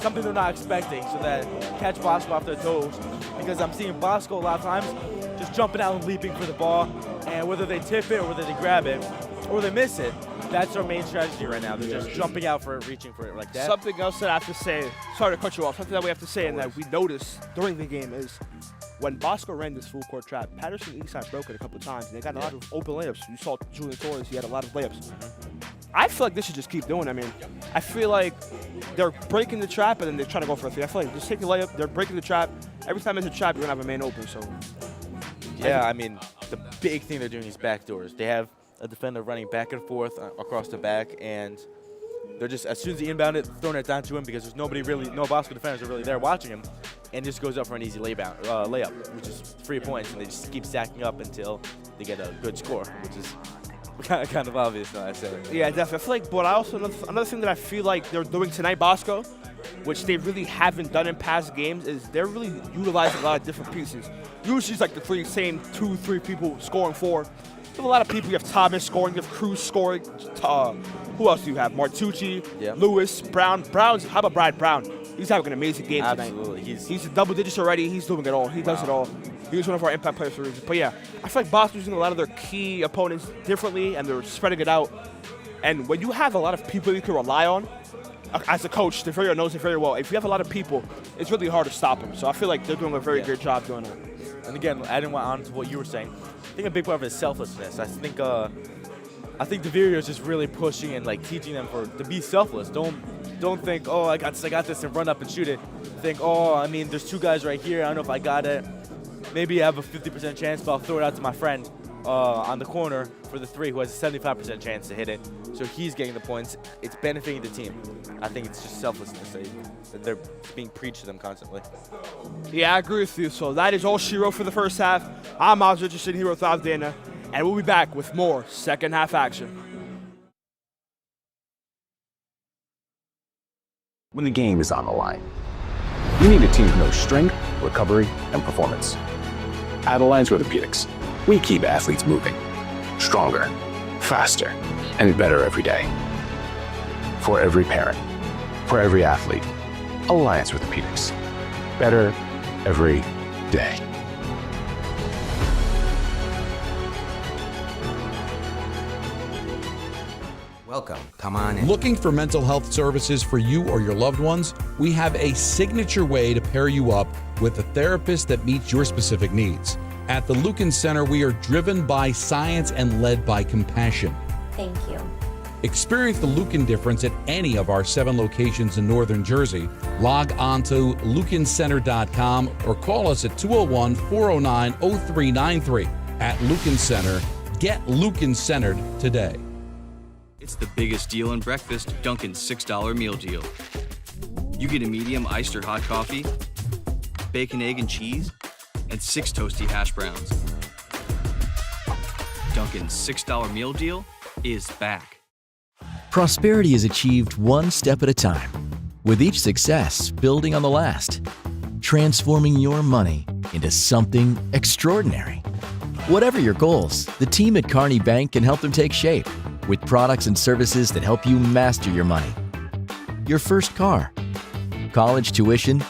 something they're not expecting, so that catch Bosco off their toes. Because I'm seeing Bosco a lot of times just jumping out and leaping for the ball, and whether they tip it or whether they grab it or they miss it, that's our main strategy right now. They're just jumping out for it, reaching for it like that. Something else that I have to say, sorry to cut you off, something that we have to say and that we noticed during the game is when Bosco ran this full court trap, Paterson Eastside broke it a couple of times, and they got a lot of open layups. You saw Julian Torres, he had a lot of layups. I feel like they should just keep doing it. I mean, I feel like they're breaking the trap and then they're trying to go for a three. I feel like just take the layup, they're breaking the trap. Every time there's a trap, you're going to have a man open. So, yeah, I mean, the big thing they're doing is backdoors. They have a defender running back and forth across the back, and they're just, as soon as he inbound it, throwing it down to him because there's no Bosco defenders are really there watching him, and just goes up for an easy layup, which is 3 points, and they just keep stacking up until they get a good score, which is kind of obvious now, I say. Yeah, definitely. I feel like, but I also, another thing that I feel like they're doing tonight, Bosco, which they really haven't done in past games, is they're really utilizing a lot of different pieces. Usually it's like the same 2-3 people scoring 4. You have a lot of people. You have Thomas scoring, you have Cruz scoring. Who else do you have? Martucci, Lewis, Brown. How about Brad Brown? He's having an amazing game tonight. Absolutely. He's in double digits already. He's doing it all. He does it all. He was one of our impact players for a reason. But yeah, I feel like Boston's using a lot of their key opponents differently, and they're spreading it out. And when you have a lot of people you can rely on, as a coach, DeVeria knows it very well. If you have a lot of people, it's really hard to stop them. So I feel like they're doing a very good job doing it. And again, adding on to what you were saying, I think a big part of it is selflessness. I think DeVeria is just really pushing and like teaching them to be selfless. Don't think, oh, I got this and run up and shoot it. Think, oh, I mean, there's 2 guys right here. I don't know if I got it. maybe I have a 50% chance, but I'll throw it out to my friend on the corner for the 3 who has a 75% chance to hit it. So he's getting the points. It's benefiting the team. I think it's just selflessness that they're being preached to them constantly. Yeah, I agree with you. So that is all she wrote for the first half. I'm Miles Richardson here with Dana, and we'll be back with more second half action. When the game is on the line, you need a team who knows strength, recovery, and performance. At Alliance Orthopedics, we keep athletes moving, stronger, faster, and better every day. For every parent, for every athlete, Alliance Orthopedics. Better every day. Welcome. Come on in. Looking for mental health services for you or your loved ones? We have a signature way to pair you up with a therapist that meets your specific needs. At the Lucan Center, we are driven by science and led by compassion. Thank you. Experience the Lucan difference at any of our 7 locations in Northern Jersey. Log on to lucancenter.com or call us at 201-409-0393. At Lucan Center, get Lucan centered today. It's the biggest deal in breakfast, Dunkin's $6 meal deal. You get a medium iced or hot coffee, bacon, egg, and cheese, and 6 toasty hash browns. Dunkin's $6 meal deal is back. Prosperity is achieved one step at a time, with each success building on the last, transforming your money into something extraordinary. Whatever your goals, the team at Kearney Bank can help them take shape with products and services that help you master your money. Your first car, college tuition,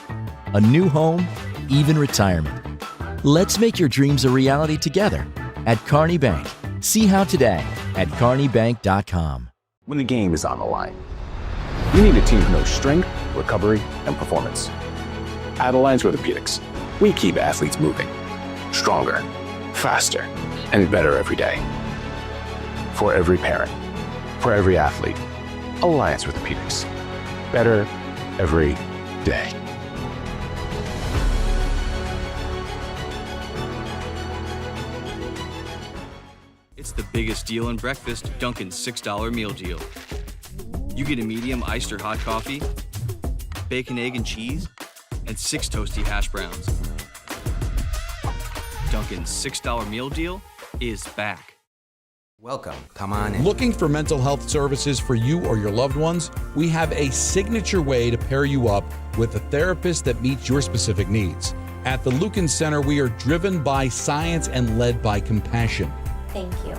a new home, even retirement. Let's make your dreams a reality together at Kearney Bank. See how today at kearneybank.com. When the game is on the line, you need a team who knows strength, recovery, and performance. At Alliance Orthopedics, we keep athletes moving, stronger, faster, and better every day. For every parent, for every athlete, Alliance Orthopedics. Better every day. It's the biggest deal in breakfast, Dunkin's $6 meal deal. You get a medium iced or hot coffee, bacon, egg, and cheese, and 6 toasty hash browns. Dunkin's $6 meal deal is back. Welcome. Come on in. Looking for mental health services for you or your loved ones? We have a signature way to pair you up with a therapist that meets your specific needs. At the Lucan Center, we are driven by science and led by compassion. Thank you.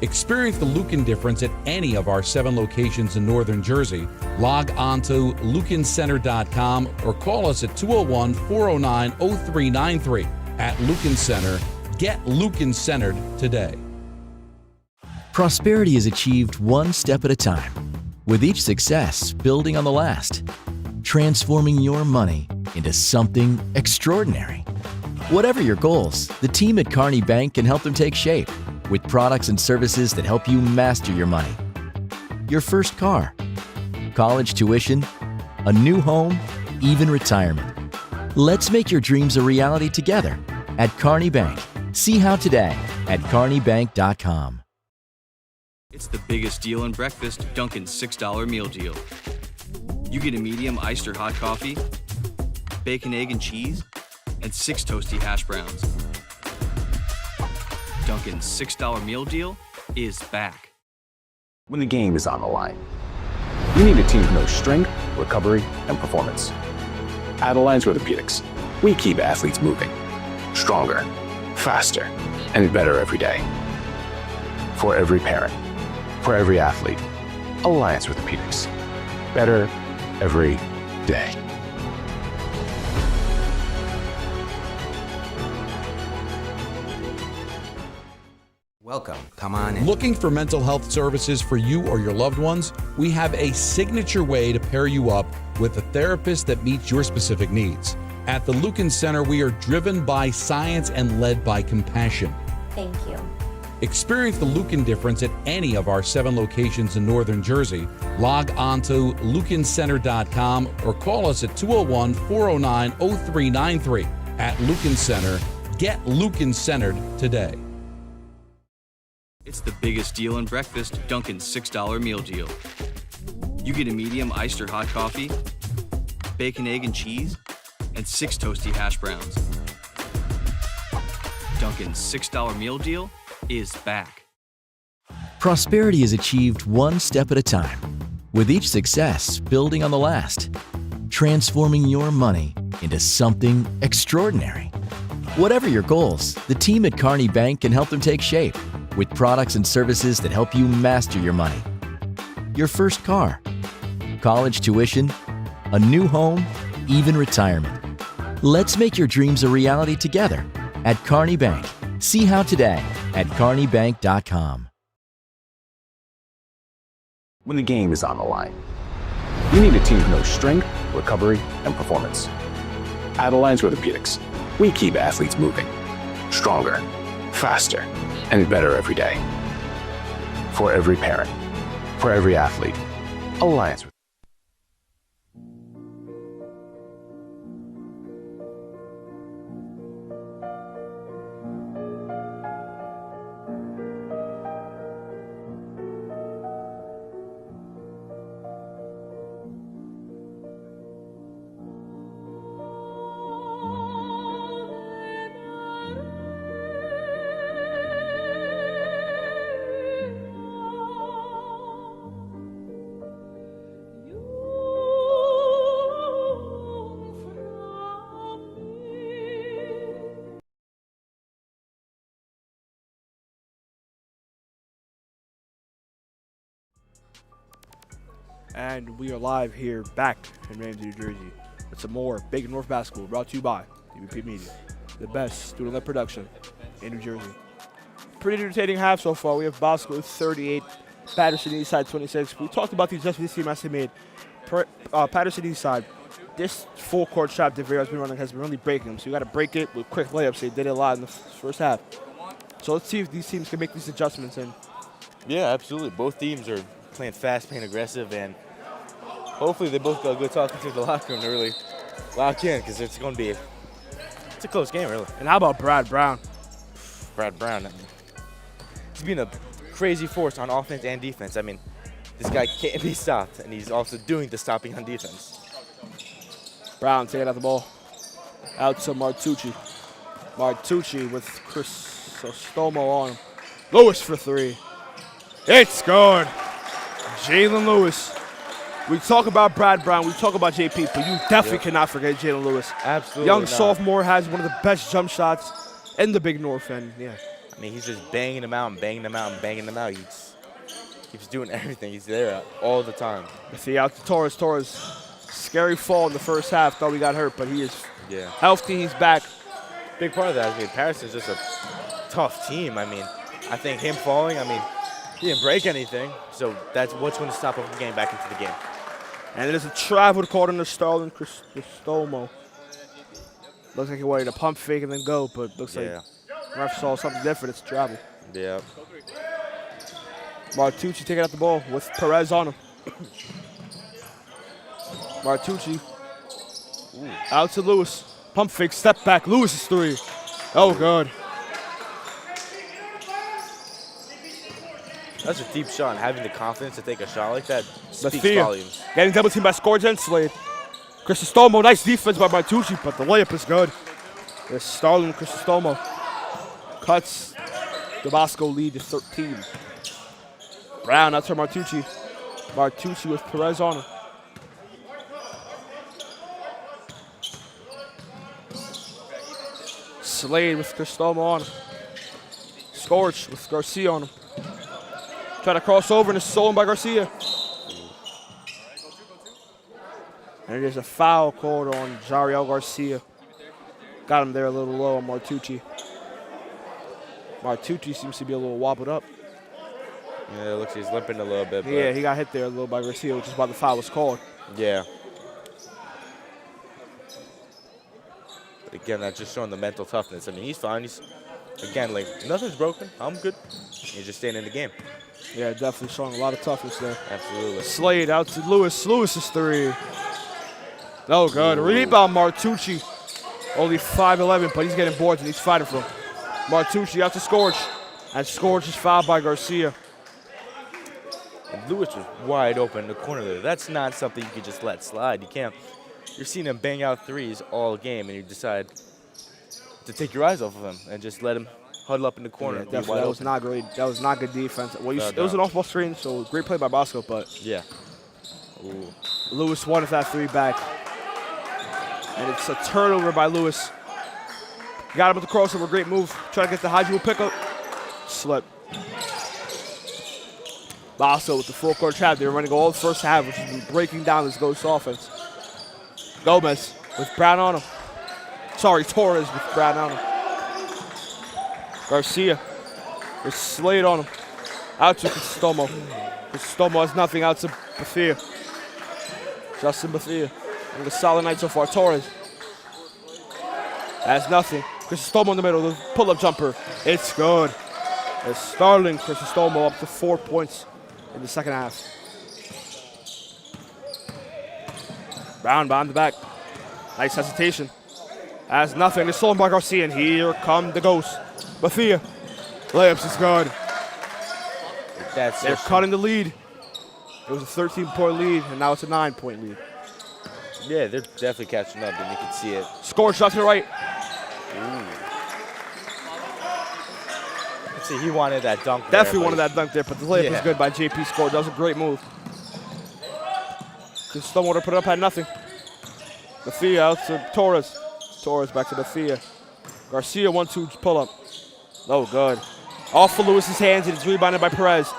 Experience the Lucan difference at any of our 7 locations in Northern Jersey. Log on to lucancenter.com or call us at 201-409-0393. At Lucan Center, get Lucan centered today. Prosperity is achieved one step at a time, with each success building on the last, transforming your money into something extraordinary. Whatever your goals, the team at Kearney Bank can help them take shape with products and services that help you master your money. Your first car, college tuition, a new home, even retirement. Let's make your dreams a reality together at Kearney Bank. See how today at kearneybank.com. It's the biggest deal in breakfast, Dunkin's $6 meal deal. You get a medium iced or hot coffee, bacon, egg, and cheese, and 6 toasty hash browns. Dunkin's $6 meal deal is back. When the game is on the line, you need a team who knows strength, recovery, and performance. At Alliance Orthopedics, we keep athletes moving, stronger, faster, and better every day. For every parent, for every athlete, Alliance Orthopedics. Better every day. Welcome. Come on in. Looking for mental health services for you or your loved ones? We have a signature way to pair you up with a therapist that meets your specific needs. At the Lucan Center, we are driven by science and led by compassion. Thank you. Experience the Lucan difference at any of our 7 locations in Northern Jersey. Log on to lucancenter.com or call us at 201-409-0393. At Lucan Center, Get Lucan centered today. It's the biggest deal in breakfast, Dunkin's $6 meal deal. You get a medium iced or hot coffee, bacon, egg, and cheese, and 6 toasty hash browns. Dunkin's $6 meal deal is back. Prosperity is achieved one step at a time, with each success building on the last, transforming your money into something extraordinary. Whatever your goals, the team at Kearney Bank can help them take shape with products and services that help you master your money. Your first car, college tuition, a new home, even retirement. Let's make your dreams a reality together at Kearney Bank. See how today at kearneybank.com. When the game is on the line, you need a team who knows strength, recovery, and performance. At Alliance Orthopedics, we keep athletes moving, stronger, faster, and better every day. For every parent, for every athlete, Alliance. And we are live here back in Ramsey, New Jersey with some more Big North basketball brought to you by DBP Media, the best student-led production in New Jersey. Pretty entertaining half so far. We have Bosco 38, Paterson Eastside 26. We talked about these just this team as they made. Paterson Eastside, this full court trap that Vera's been running has been really breaking them. So you got to break it with quick layups. They did it a lot in the first half. So let's see if these teams can make these adjustments. And Yeah, absolutely. Both teams are playing fast, playing aggressive, and hopefully they both got good talking to the locker room to really lock in, because it's going to be it's a close game, really. And how about Brad Brown? Brad Brown, he's been a crazy force on offense and defense. I mean, this guy can't be stopped, and he's also doing the stopping on defense. Brown taking out the ball. Out to Martucci. Martucci with Crisostomo on him. Lewis for three. It's good. Jalen Lewis. We talk about Brad Brown, we talk about JP, but you definitely cannot forget Jalen Lewis. Absolutely Young not. sophomore has one of the best jump shots in the Big North End. Yeah. I mean, he's just banging them out and banging them out and banging them out. He keeps doing everything. He's there all the time. See, out to Torres. Torres, scary fall in the first half. Thought he got hurt, but he is healthy. He's back. Big part of that, I mean, Paterson's just a tough team. I mean, I think him falling, I mean, he didn't break anything, so that's what's going to stop him from getting back into the game. And there's a travel called into Starlin Cristomo. Looks like he wanted to pump fake and then go, but looks like ref saw something different. It's travel. Yeah. Martucci taking out the ball with Perez on him. Martucci out to Lewis. Pump fake, step back. Lewis's three. Oh, good. That's a deep shot, and having the confidence to take a shot like that speaks Bethia volumes. getting double teamed by Scourge and Slade. Crisostomo, nice defense by Martucci, but the layup is good. There's Starlin Crisostomo. Cuts the Bosco lead to 13. Brown out to Martucci. Martucci with Perez on him. Slade with Cristomo on him. Scourge with Garcia on him. Try to cross over and it's stolen by Garcia. And there's a foul called on Jariel Garcia. Got him there a little low on Martucci. Martucci seems to be a little wobbled up. Yeah, it looks like he's limping a little bit. But Yeah, he got hit there a little by Garcia, which is why the foul was called. Yeah. But again, that's just showing the mental toughness. I mean, he's fine. He's, again, like, nothing's broken. I'm good. He's just staying in the game. Yeah, definitely showing a lot of toughness there. Absolutely. Slade out to Lewis. Lewis's three. No good. Rebound Martucci. Only 5'11", but he's getting boards and he's fighting for him. Martucci out to Scorch. And Scorch is fouled by Garcia. And Lewis was wide open in the corner there. That's not something you can just let slide. You can't. You're seeing him bang out threes all game, and you decide to take your eyes off of him and just let him huddle up in the corner. Yeah, and be definitely. wide That was open. not great. That was not good defense. Well, No it was an doubt. off-ball screen, so great play by Bosco, but Yeah. Ooh. Lewis wanted that 3 back. And it's a turnover by Lewis. Got him with the crossover, great move. Try to get the high dribble pickup. Slip. Bosco with the full court trap. They were running all the first half, which has been breaking down this Ghost offense. Gomez with Brown on him. Sorry, Torres with Brown on him. Garcia with Slade on him. Out to Cristomo. Cristomo has nothing. Out to Bethia. Justin Bethia. And a solid night so far. Torres has nothing. Cristomo in the middle. The pull-up jumper. It's good. It's startling Cristomo up to 4 points in the second half. Brown behind the back. Nice hesitation. Has nothing. It's stolen by Garcia, and here come the Ghosts. Bethia. Layups is good. They're cutting the lead. It was a 13-point lead, and now it's a 9-point lead. Yeah, they're definitely catching up, and you can see it. Score shot to the right. Let's see, he wanted that dunk. Definitely there, wanted that dunk there, but the layup was Yeah. good by JP Score. That was a great move. Just someone to put it up had nothing. Bethia out to Torres. Torres back to Bethia. Garcia 1-2 pull up. Oh, good. Off of Lewis's hands, and it's rebounded by Perez.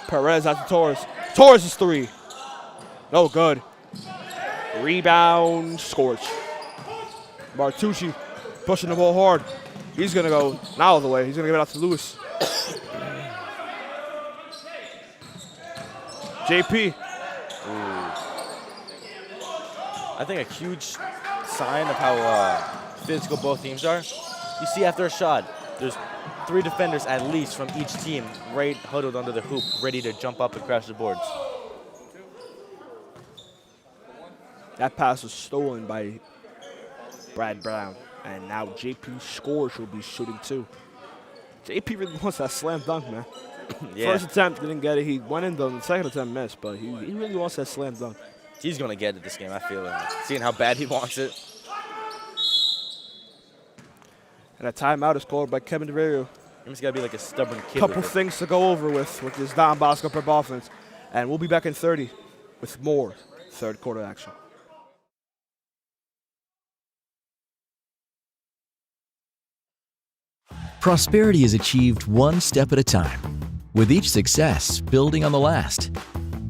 Perez out to Torres. Torres is 3. No good. Rebound, Scorch. Martucci pushing the ball hard. He's gonna go not all the way. He's gonna give it out to Lewis. JP. I think a huge sign of how physical both teams are. You see after a shot, there's 3 defenders at least from each team right huddled under the hoop, ready to jump up and crash the boards. That pass was stolen by Brad Brown. And now JP Scorch will be shooting 2. JP really wants that slam dunk, man. Yeah. First attempt, didn't get it. He went in though. The second attempt missed, but he really wants that slam dunk. He's going to get it this game, I feel it. Seeing how bad he wants it. And a timeout is called by Kevin DeVario. He's got to be like a stubborn kid. Couple with it. things to go over with this Don Bosco prep offense. And we'll be back in 30 with more third quarter action. Prosperity is achieved one step at a time, with each success building on the last,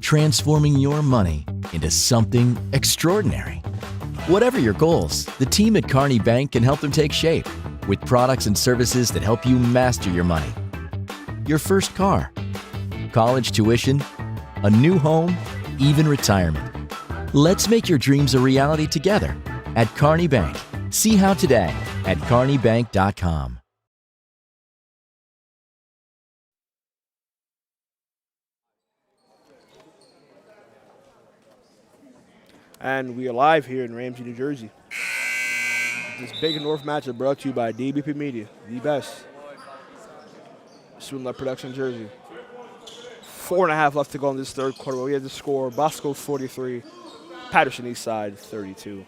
transforming your money into something extraordinary. Whatever your goals, the team at Kearney Bank can help them take shape with products and services that help you master your money. Your first car, college tuition, a new home, even retirement. Let's make your dreams a reality together at Kearney Bank. See how today at kearneybank.com. And we are live here in Ramsey, New Jersey. This Big North matchup brought to you by DBP Media, the best student-led production in Jersey. 4.5 left to go in this third quarter. We had the score: Bosco 43, Paterson Eastside 32.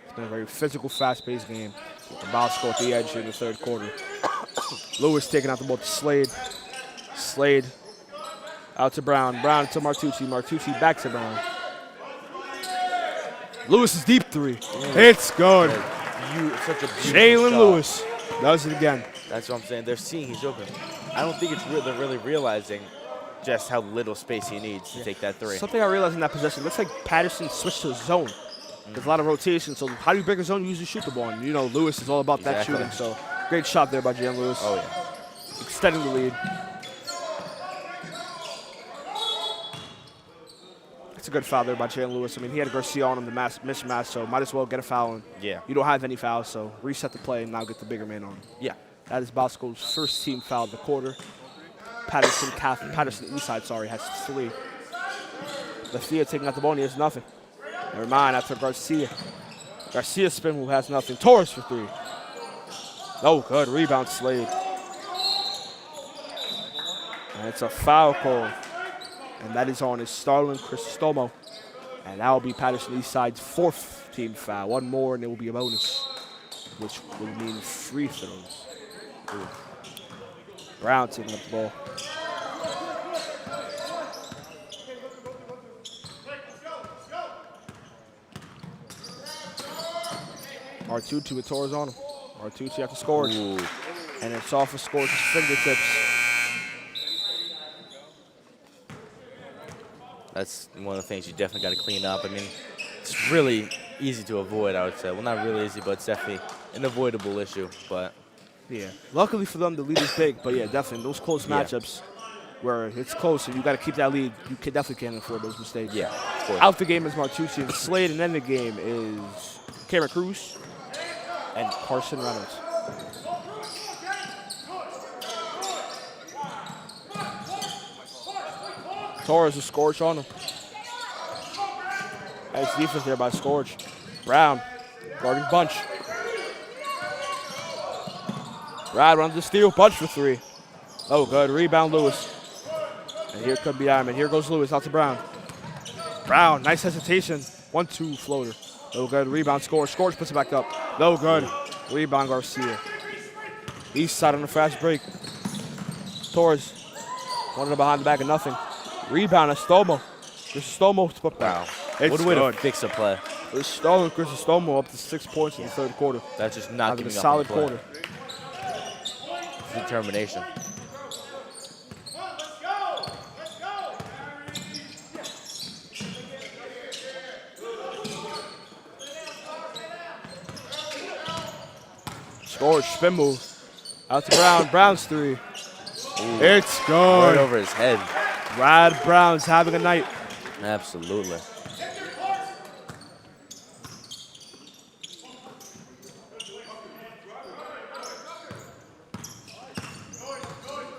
It's been a very physical, fast-paced game. With the Bosco at the edge here in the third quarter. Lewis taking out the ball to Slade. Slade out to Brown. Brown to Martucci. Martucci back to Brown. Lewis's deep 3. It's good. Such a beautiful Jalen shot. Lewis does it again. That's what I'm saying. They're seeing he's open. I don't think they're really realizing just how little space he needs to take that 3. Something I realized in that possession, looks like Paterson switched to a zone. There's a lot of rotation, so how do you break a zone? You usually shoot the ball. And you know, Lewis is all about that Exactly. shooting, so great shot there by Jalen Lewis. Oh, yeah. Extending the lead. It's a good foul there by Jalen Lewis. I mean, he had Garcia on him, the mismatch, so might as well get a foul in. Yeah. You don't have any fouls, so reset the play and now get the bigger man on. Yeah. That is Bosco's first team foul of the quarter. Paterson Eastside, has 3. Bethia taking out the ball, and he has nothing. Never mind, after Garcia. Garcia spin move has nothing. Torres for three. Oh, good. Rebound Slade. And it's a foul call. And that is on his Starling Cristomo. And that will be Paterson Eastside's 4th team foul. One more and it will be a bonus, which will mean free throws. Ooh. Brown taking up the ball. R2 with Torres on him. R2 have to score. And it's off of Scorch's fingertips. That's one of the things you definitely got to clean up. I mean, it's really easy to avoid, I would say. Well, not really easy, but it's definitely an avoidable issue. But yeah, luckily for them, the lead is big. But yeah, definitely those close matchups where it's close and you got to keep that lead, you definitely can't afford those mistakes. Yeah, of course. Out the game is Martucci and Slade, and then the game is Cameron Cruz and Carson Reynolds. Torres is Scorch on him. Nice defense there by Scorch. Brown guarding Bunch. Brad runs the steal. Bunch for three. Oh, good. Rebound Lewis. And here could be Ironman. Here goes Lewis out to Brown. Brown, nice hesitation. 1-2 floater. No good. Rebound Scorch. Scorch puts it back up. No good. Rebound Garcia. Eastside on the fast break. Torres. One behind the back of nothing. Rebound Estomo. Cristomo to put back. What a way to fix a play. Cristomo up to 6 points in the third quarter. That's just not giving a up solid on the play. quarter. Determination. Scorch, spin move. Out to Brown. Brown's three. Ooh. It's good. Right over his head. Brad Brown's having a night. Absolutely.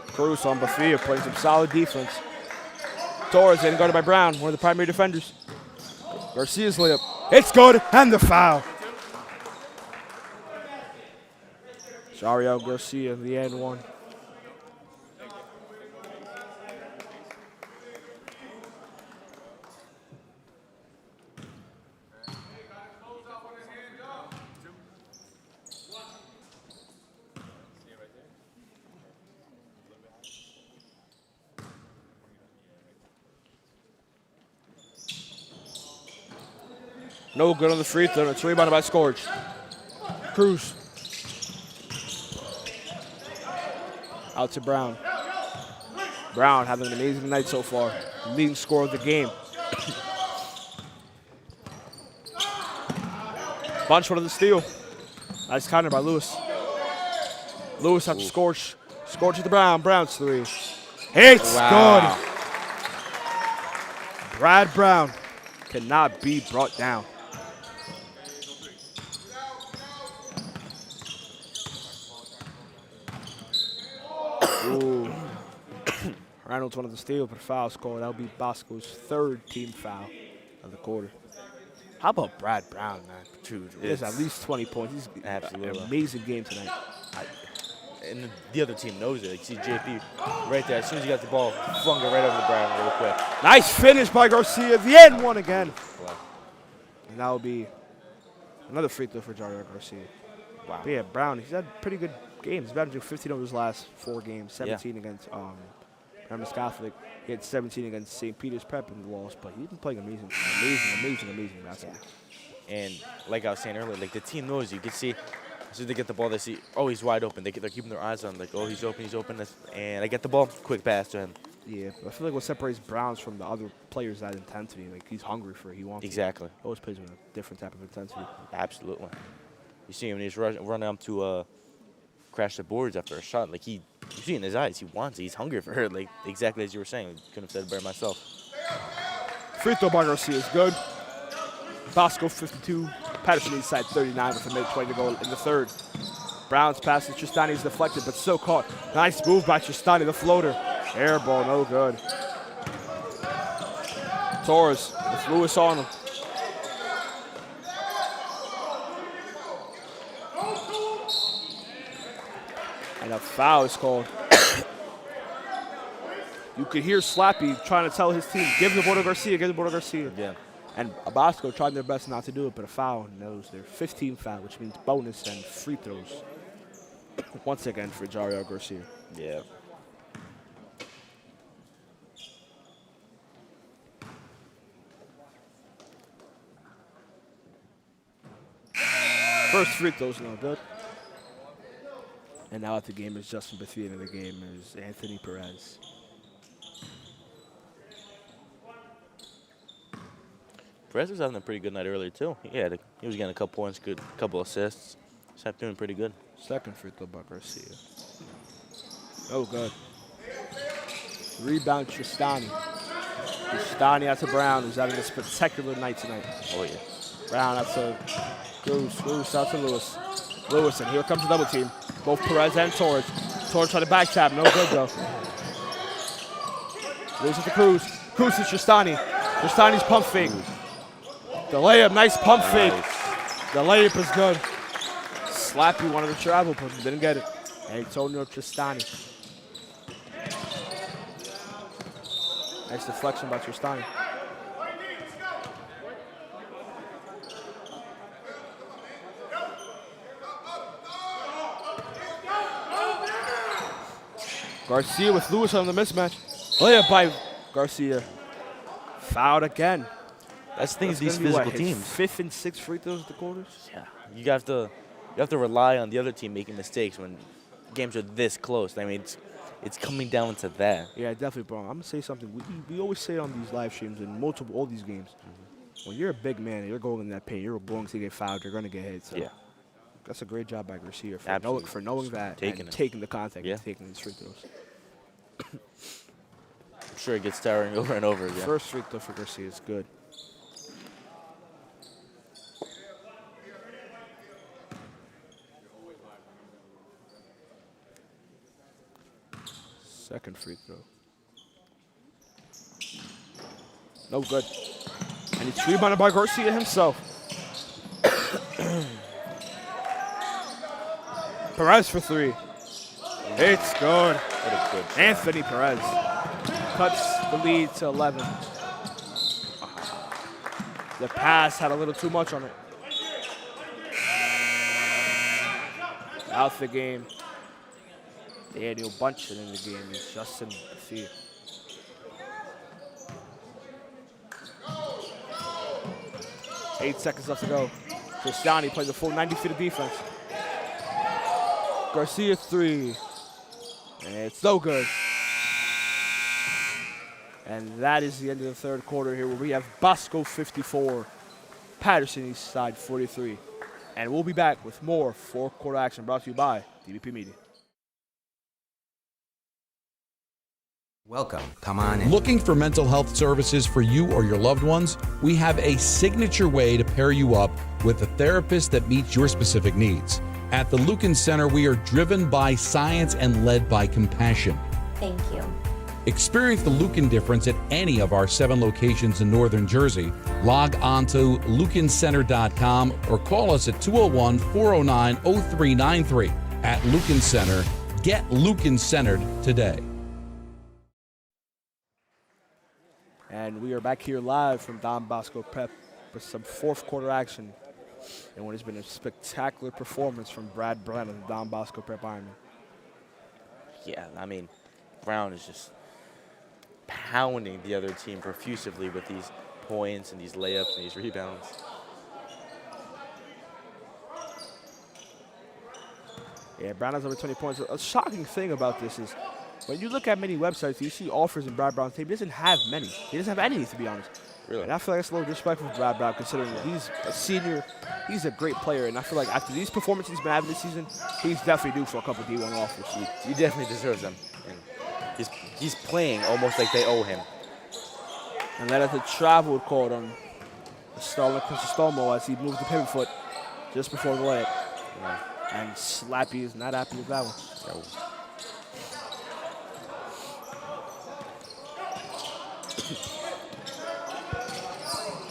Cruz on Bafia playing some solid defense. Torres getting guarded by Brown, one of the primary defenders. Garcia's layup. It's good, and the foul. Shariel Garcia, the end one. No good on the free throw. It's rebounded by Scorch. Cruz. Out to Brown. Brown having an amazing night so far. Leading scorer of the game. Bunch one of the steal. Nice counter by Lewis. Lewis after Scorch. Scorch to Brown. Brown's three. It's good. Brad Brown cannot be brought down. Ooh. Reynolds one of the steal, but foul's called. That'll be Bosco's 3rd team foul of the quarter. How about Brad Brown, man? Dude, He has at least 20 points. He's Absolutely. an amazing game tonight. And the other team knows it. You see JP right there. As soon as he got the ball, flung it right over the Brown real quick. Nice finish by Garcia. The end one again. Wow. And that'll be another free throw for Jario Garcia. Wow. But yeah, Brown, he's had pretty good games. He's averaging 15 over his last 4 games. 17 against Paramus Catholic. He had 17 against St. Peter's Prep in the loss, but he's been playing amazing basketball. And like I was saying earlier, like the team knows you can see as soon as they get the ball, they see, oh, he's wide open. They're keeping their eyes on, like, oh, he's open. And I get the ball, quick pass to him. Yeah, but I feel like what separates Browns from the other players is that intensity. Like, he's hungry for it. He wants Exactly. it. He always plays with a different type of intensity. Absolutely. You see him when he's running up to crash the boards after a shot. Like, you see in his eyes, he wants it. He's hungry for it. Like, exactly as you were saying. Couldn't have said it better myself. Free throw by Garcia is good. Bosco 52, Paterson Eastside 39 with a minute 20 to go in the third. Brown's pass to Tristani is deflected, but still caught. Nice move by Tristani, the floater. Air ball, no good. Torres with Lewis on him. a foul is called. You could hear Slappy trying to tell his team, give the ball to Garcia, give the ball to Garcia. Yeah. And Bosco tried their best not to do it, but a foul, and that was their 15th foul, which means bonus and free throws. Once again for Jario Garcia. Yeah. First free throw's no good. And now at the game is Justin Bethia, and the game is Anthony Perez. Perez was having a pretty good night earlier too. He was getting a couple points, couple assists. He's doing pretty good. Second free throw by Garcia. Oh, good. Rebound Tristani. Tristani out to Brown, who's having a spectacular night tonight. Oh yeah. Brown out to Cruz out to Lewis. Lewis, and here comes the double team. Both Perez and Torres. Torres trying to back tap, no good though. Lewis to Cruz. Cruz to Tristani. Tristani's pump fake. The layup, nice pump fake. The layup is good. Slappy wanted to travel, but didn't get it. Antonio Tristani. Nice deflection by Tristani. Garcia with Lewis on the mismatch. Layup by Garcia. Fouled again. That's the thing is That's these gonna be, physical his teams. 5th and 6th free throws at the quarters. Yeah. You have to rely on the other team making mistakes when games are this close. I mean, it's coming down to that. Yeah, definitely, bro. I'm gonna say something. We always say it on these live streams and all these games. When you're a big man and you're going in that paint, you're going to get fouled. You're gonna get hit. So Yeah. that's a great job by Garcia for Absolutely. knowing that and taking the contact and taking these free throws. I'm sure it gets tiring over and over again. First free throw for Garcia is good. Second free throw. No good. And it's rebounded by Garcia himself. Perez for 3. It's good. What a good shot. Anthony Perez cuts the lead to 11. The pass had a little too much on it. Out the game. Daniel Bunchen in the game is Justin Bethia. Eight seconds left to go. Tristani plays a full 90 feet of defense. Garcia 3. And it's no good. And that is the end of the third quarter here, where we have Bosco 54, Paterson Eastside 43. And we'll be back with more fourth quarter action brought to you by DBP Media. Welcome. Come on in. Looking for mental health services for you or your loved ones? We have a signature way to pair you up with a therapist that meets your specific needs. At the Lucan Center, we are driven by science and led by compassion. Thank you. Experience the Lucan difference at any of our 7 locations in Northern Jersey. Log on to lucancenter.com or call us at 201-409-0393. At Lucan Center, get Lucan centered today. And we are back here live from Don Bosco Prep with some fourth quarter action and what has been a spectacular performance from Brad Brown of the Don Bosco Prep Ironman. Yeah, I mean, Brown is just pounding the other team profusively with these points and these layups and these rebounds. Yeah, Brown has over 20 points. A shocking thing about this is when you look at many websites, you see offers in Brad Brown's team. He doesn't have many. He doesn't have any, to be honest. Really? And I feel like it's a little disrespectful for Brad Brown, considering he's a senior. He's a great player, and I feel like after these performances he's been having this season, he's definitely due for a couple of D1 offers. He definitely deserves them. And he's playing almost like they owe him. And that is a travel called on Starlin Crisostomo as he moved the pivot foot just before the layup. Yeah. And Slappy is not happy with that one. So,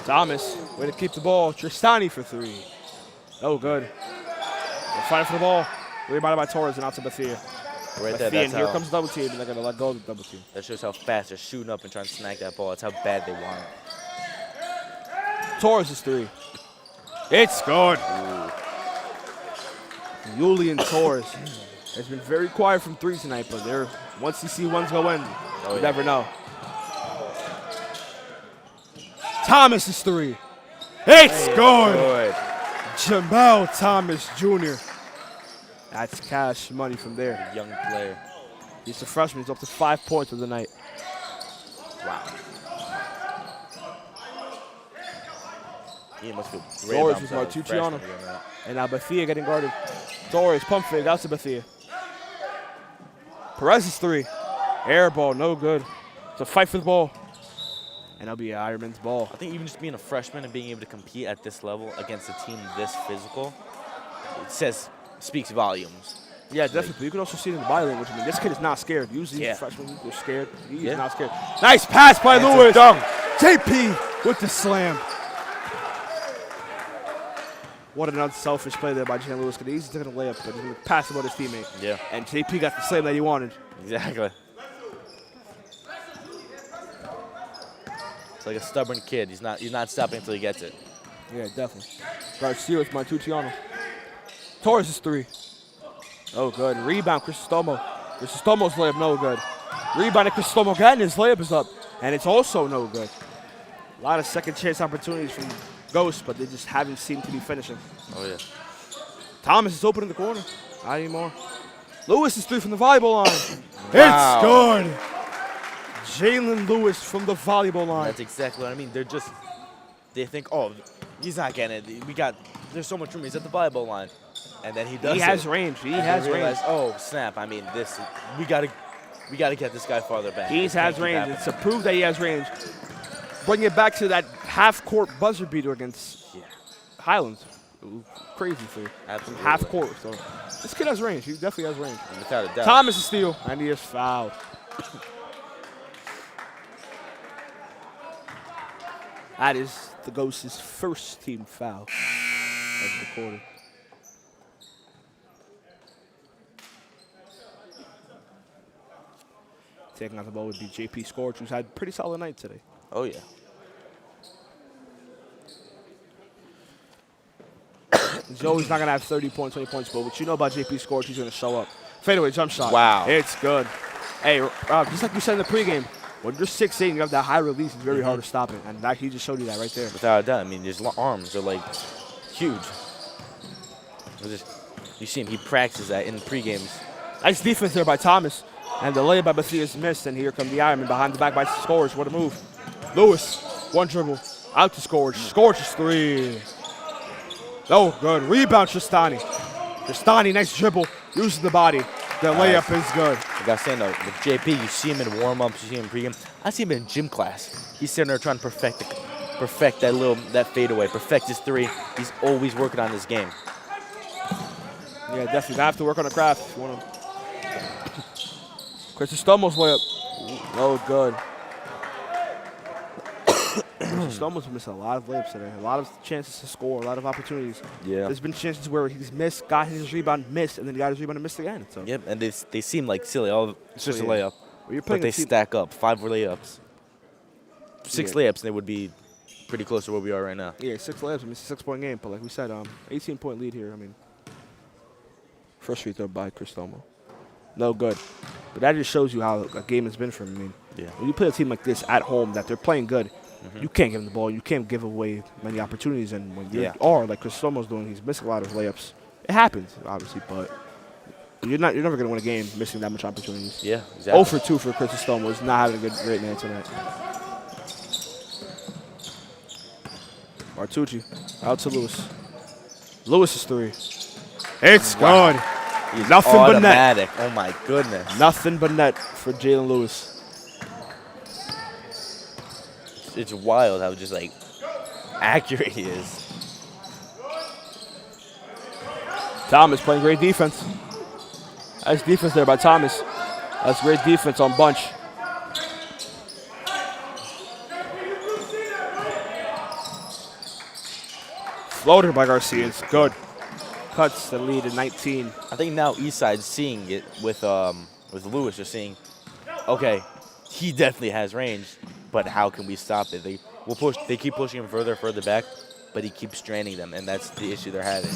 Thomas, way to keep the ball. Tristani for 3. Oh, good. They're fighting for the ball. Rebounded by Torres and out to Bethia. Right there, And that's here how, comes double team, and they're going to let go of the double team. that shows how fast they're shooting up and trying to snag that ball. That's how bad they want it. Torres is 3. It's good. Julian Torres has been very quiet from 3 tonight, but once you see ones go in, you never know. Thomas is 3. It's good. Jamel Thomas Jr. That's cash money from there. Young player. He's a freshman. He's up to 5 points of the night. Wow. He must feel great Torres about was himself as a Martucciano. freshman doing that. And now Bethia getting guarded. Torres, pump fake, out to Bethia. Perez is 3. Air ball, no good. It's a fight for the ball. And that'll be Ironman's ball. I think even just being a freshman and being able to compete at this level against a team this physical, speaks volumes. Yeah, definitely. But you can also see it in the body language. I mean, this kid is not scared. Usually, freshmen, they're scared. He's not scared. Nice pass by Lewis. JP with the slam. What an unselfish play there by Jalen Lewis. Because he's taking a layup, but he's going to pass about his teammate. Yeah. And JP got the slam that he wanted. Exactly. It's like a stubborn kid. He's not stopping until he gets it. Yeah, definitely. Garcia with Martucciano. Torres is 3. Oh, good. Rebound, Cristomo. Cristomo's layup, no good. Rebound, and Cristomo again. His layup is up, and it's also no good. A lot of second chance opportunities from Ghost, but they just haven't seemed to be finishing. Oh, yeah. Thomas is open in the corner. Not anymore. Lewis is 3 from the volleyball line. Wow. It's good. Jalen Lewis from the volleyball line. That's exactly what I mean. They think, oh, he's not getting it. There's so much room. He's at the volleyball line. And then he does He has range. He has range. Oh, snap. I mean, we gotta get this guy farther back. He has range. It's to prove that he has range. Bring it back to that half-court buzzer beater against Highlands. Crazy for you. Absolutely. Half-court. So this kid has range. He definitely has range. Without a doubt. Thomas is steal, and he is fouled. That is the Ghosts' first team foul of the quarter. Taking out the ball would be JP Scorch, who's had a pretty solid night today. Oh, yeah. He's always not going to have 30 points, 20 points, but what you know about JP Scorch, he's going to show up. Fadeaway jump shot. Wow. It's good. Hey, just like we said in the pregame, when you're 6'8", you have that high release, it's very hard to stop it. And he just showed you that right there. Without a doubt. I mean, his arms are, like, huge. You see him. He practices that in the pregames. Nice defense there by Thomas. And the layup by Bethia is missed, and here come the Ironman behind the back by Scorch. What a move. Lewis, one dribble, out to Scorch. Scorch is 3. Oh, good. Rebound, Tristani. Tristani, nice dribble, uses the body. The layup is good. I got to say, though, with JP, you see him in warm-ups, you see him in pregame. I see him in gym class. He's sitting there trying to perfect that fadeaway, perfect his 3. He's always working on this game. Yeah, definitely. I have to work on the craft if you want to. Cristomo's layup. Oh, good. Cristomo's missed a lot of layups today. A lot of chances to score, a lot of opportunities. Yeah. There's been chances where he's missed, got his rebound, missed, and then he got his rebound and missed again. So. Yep, and they seem like silly. It's just a layup. Well, but they stack up. 5 layups. 6 layups, and they would be pretty close to where we are right now. Yeah, 6 layups. I mean, it's a 6-point game, but like we said, 18-point lead here. I mean, first free throw by Cristomo. No good. But that just shows you how a game has been for him. I mean, when you play a team like this at home that they're playing good, you can't give them the ball. You can't give away many opportunities. And when you are, like Cristomo's doing, he's missing a lot of layups. It happens, obviously, but you're never going to win a game missing that much opportunities. Yeah, exactly. 0 for 2 for Cristomo. He's not having a great night tonight. Martucci out to Lewis. Lewis is 3. It's good. He's Nothing automatic. but net. Oh, my goodness. Nothing but net for Jalen Lewis. It's wild how just, like, accurate he is. Thomas playing great defense. Nice defense there by Thomas. That's great defense on Bunch. Floater by Garcia. It's good. cuts the lead to 19. I think now Eastside's seeing it with Lewis. They're seeing, okay, he definitely has range, but how can we stop it? They keep pushing him further back, but he keeps straining them, and that's the issue they're having.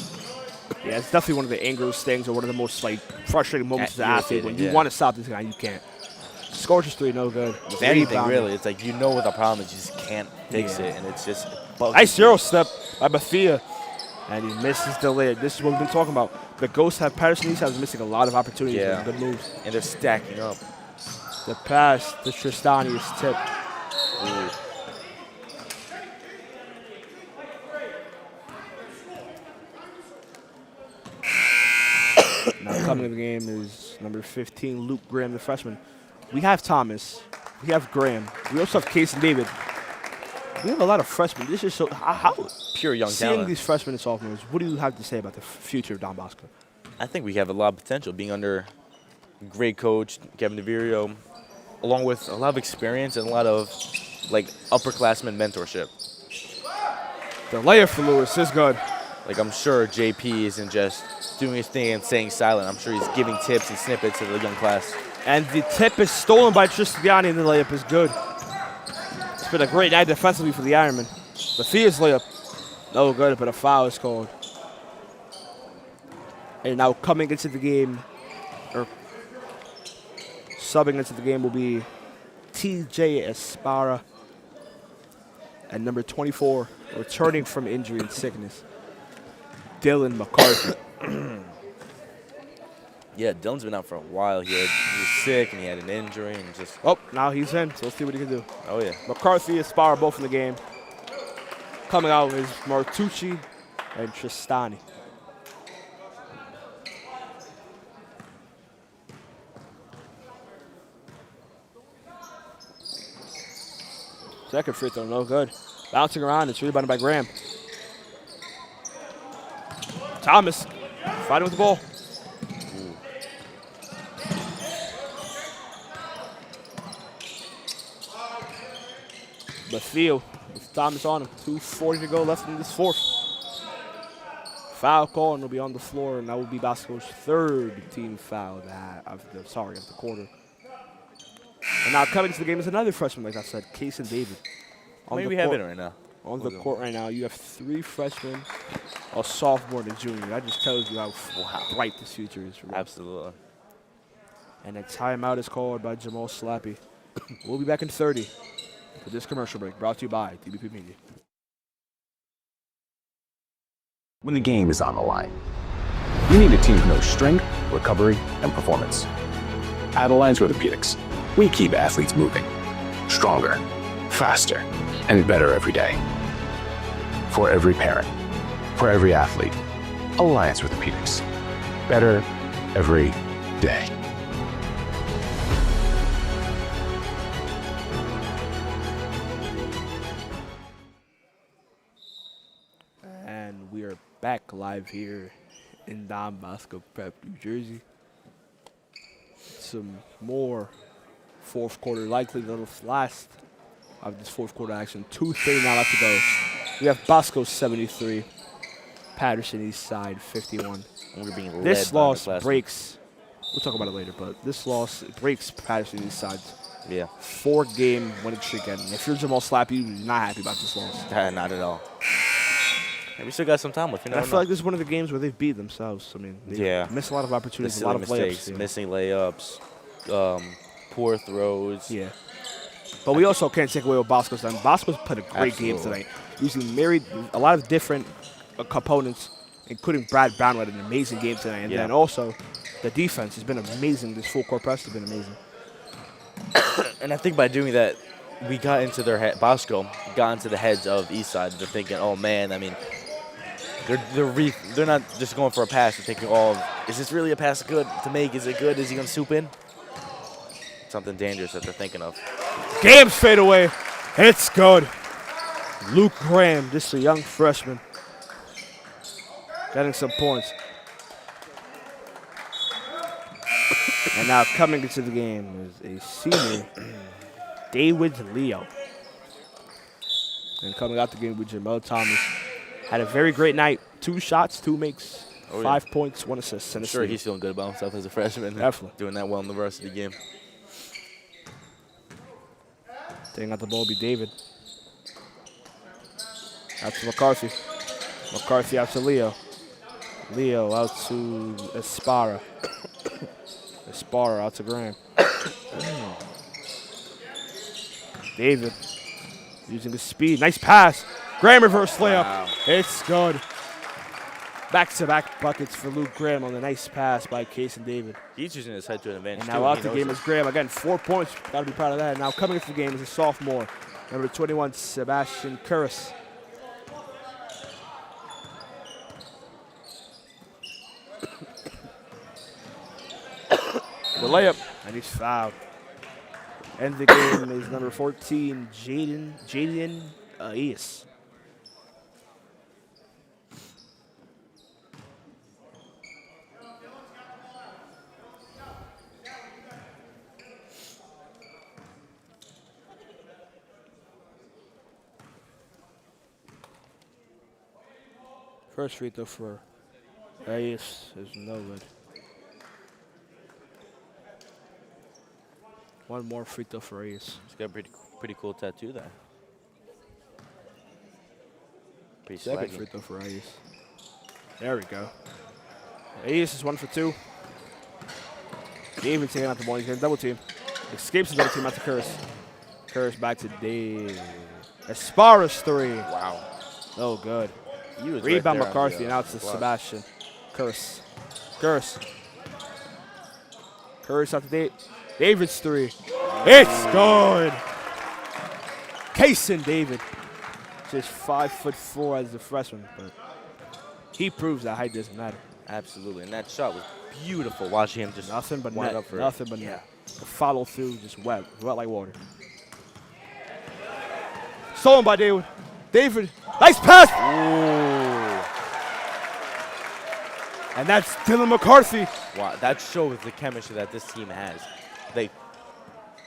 Yeah, it's definitely one of the angriest things or one of the most like frustrating moments as an athlete. When you yeah. want to stop this guy, you can't. Scorcher's 3, no good. With anything, really, it's like you know what the problem is, you just can't fix it, and it's just nice zero step by Bethia, and he misses the lid. This is what we've been talking about. The Ghosts have Paterson Eastside missing a lot of opportunities Yeah. and good moves. and they're stacking up. The pass to Tristani is tipped. Ooh. Now coming to the game is number 15, Luke Graham, the freshman. We have Thomas. We have Graham. We also have Case and David. We have a lot of freshmen. This is so how Pure young seeing talent. these freshmen and sophomores. What do you have to say about the future of Don Bosco? I think we have a lot of potential being under great coach Kevin DeVirio, along with a lot of experience and a lot of like upperclassmen mentorship. The layup for Lewis is good. Like I'm sure JP isn't just doing his thing and staying silent. I'm sure he's giving tips and snippets to the young class. And the tip is stolen by Tristiani, and the layup is good. It's been a great night defensively for the Ironman. The Fia's layup, no good, but a foul is called. And now coming into the game, or subbing into the game will be TJ Esparra. And number 24, returning from injury and sickness, Dylan McCarthy. Yeah, Dylan's been out for a while. He was sick and he had an injury and just. Oh, now he's in, so let's see what he can do. Oh yeah. McCarthy and Esparra both in the game. Coming out is Martucci and Tristani. Second free throw, no good. Bouncing around, it's rebounded by Graham. Thomas fighting with the ball. Bethia with Thomas on him. 2:40 to go left in this fourth. Foul call, and it'll be on the floor, and that will be Bosco's third team foul of the quarter. And now coming to the game is another freshman, like I said, Case and David. Maybe we have it right now. On the court right now, you have 3 freshmen, a sophomore and a junior. That just tells you how bright this future is. For Absolutely. And a timeout is called by Jamal Slappy. We'll be back in 30 for this commercial break, brought to you by DBP Media. When the game is on the line, you need a team who knows strength, recovery, and performance. At Alliance Orthopedics, we keep athletes moving, stronger, faster, and better every day. For every parent, for every athlete, Alliance Orthopedics. Better every day. And we are back live here in Don Bosco Prep, New Jersey. Some more fourth quarter, likely the last of this fourth quarter action. 2:30 now left to go. We have Bosco 73, Paterson Eastside 51. And we're being led This by loss the class. breaks, we'll talk about it later, but this loss breaks Paterson Eastside's Yeah. 4-game winning streak. And if you're Jamal Slappy, you're not happy about this loss. Not at all. And we still got some time left. And I feel like this is one of the games where they've beat themselves. I mean, they missed a lot of The opportunities, a silly lot of mistakes, layups. missing layups, poor throws. Yeah. But we also can't take away what Bosco's done. Bosco's played a great game Absolutely. tonight. Using a lot of different components, including Brad Brown had an amazing game tonight. And then also, the defense has been amazing. This full court press has been amazing. And I think by doing that, we got into their head. Bosco got into the heads of Eastside. They're thinking, oh man, I mean, they're not just going for a pass. They're thinking, oh, is this really a pass good to make? Is it good? Is he gonna swoop in? Something dangerous that they're thinking of. Games fade away. It's good. Luke Graham, just a young freshman, getting some points. And now coming into the game is a senior, David Leo. And coming out the game with Jamal Thomas. Had a very great night. 2 shots, 2 makes, Oh, 5 points, 1 assist. I'm sure he's feeling good about himself as a freshman. Definitely. Doing that well in the varsity game. Taking out the ball will be David. Out to McCarthy. McCarthy out to Leo. Leo out to Esparra. Esparra out to Graham. David using the speed. Nice pass. Graham reverse layup. Wow. It's good. Back-to-back buckets for Luke Graham on the nice pass by Case and David. He's using his head to an advantage. And now out the game is Graham. Again, 4 points. Got to be proud of that. Now coming into the game is a sophomore. Number 21, Sebastian Curris. The layup, and he's fouled. End of the game is number 14, Jaden Eas. First free throw for Eas is no good. One more free throw for Eas. He's got a pretty cool tattoo there. Pretty Second swaggy. free throw for Eas. There we go. Eas is 1 for 2. David taking out the ball. He's going to double team. Escapes the double team out to Curris. Curris back to Dave. Esparra's 3. Wow. Oh, good. He was Rebound right there on McCarthy, the, and out to block. Sebastian. Curris. Curris. Curris out to Dave. David's 3. It's good. Kaysen David. Just 5'4" as a freshman, but he proves that height doesn't matter. Absolutely, and that shot was beautiful. Watching him just Nothing but wind net. up for Nothing but yeah. net. The follow through just wet like water. Stolen by David. David, nice pass. Ooh. And that's Dylan McCarthy. Wow, that shows the chemistry that this team has.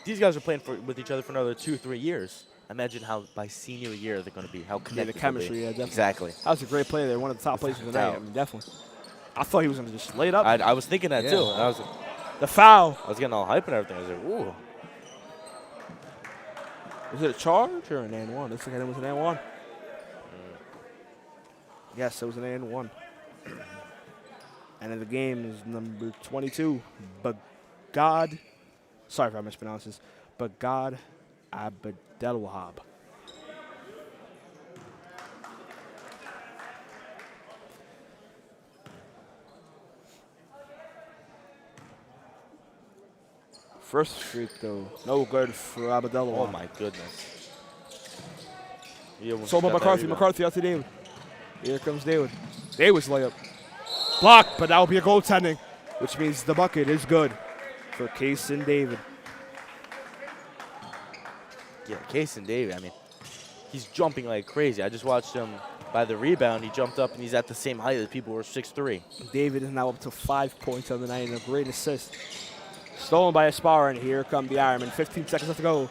These guys are playing with each other for another 2-3 years. Imagine how by senior year they're going to be. How Yeah, connected the chemistry, they'll yeah, be. definitely. Exactly. That was a great play there. One of the top plays of the night. I doubt. mean, definitely. I thought he was going to just lay it up. I was thinking that Yeah. too. And The foul. I was getting all hype and everything. I was like, ooh. Was it a charge or an and one? Looks like it was an and one. Yes, it was an and one. And in the game is number 22, Bagad. Sorry if I mispronounced this. Bagad Abdelwahab. First free throw, no good for Abdelwahab. Oh my goodness. He almost Sold by got that McCarthy. rebound. McCarthy out to David. Here comes David. David's layup. Blocked, but that will be a goaltending, which means the bucket is good for Case and David. Yeah, Case and David, I mean, he's jumping like crazy. I just watched him by the rebound. He jumped up, and he's at the same height as people who are 6'3". David is now up to 5 points on the night and a great assist. Stolen by Esparra, and here come the Ironmen. 15 seconds left to go.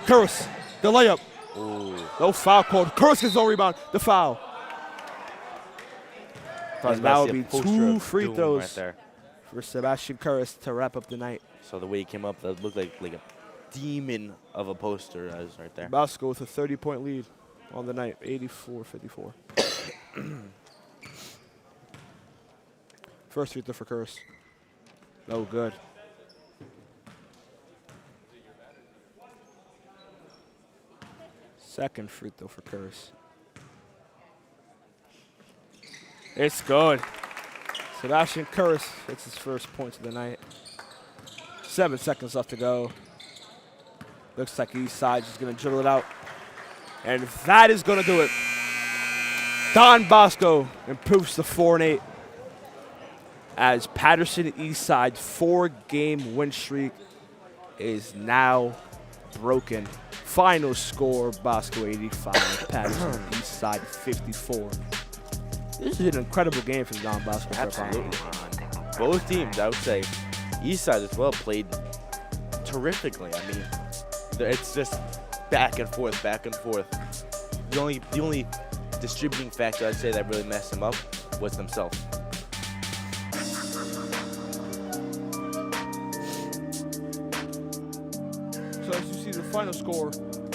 Curris, the layup. Ooh. No foul called. Curris gets no rebound. The foul. And that will be 2 free throws right there. for Sebastian Curris to wrap up the night. So the way he came up, that looked like a demon of a poster right there. Bosco with a 30-point lead on the night, 84-54. First free throw for Curris. No good. Second free throw for Curris. It's good. Sebastian Curris hits his first points of the night. 7 seconds left to go. Looks like Eastside is going to dribble it out. And that is going to do it. Don Bosco improves to 4-8 as Paterson Eastside's 4-game win streak is now broken. Final score, Bosco 85, Paterson Eastside 54. This is an incredible game for Don Bosco. Absolutely. Both teams, I would say, Eastside as well played terrifically. I mean, it's just back and forth, back and forth. The only distributing factor I'd say that really messed them up was themselves. see the final score.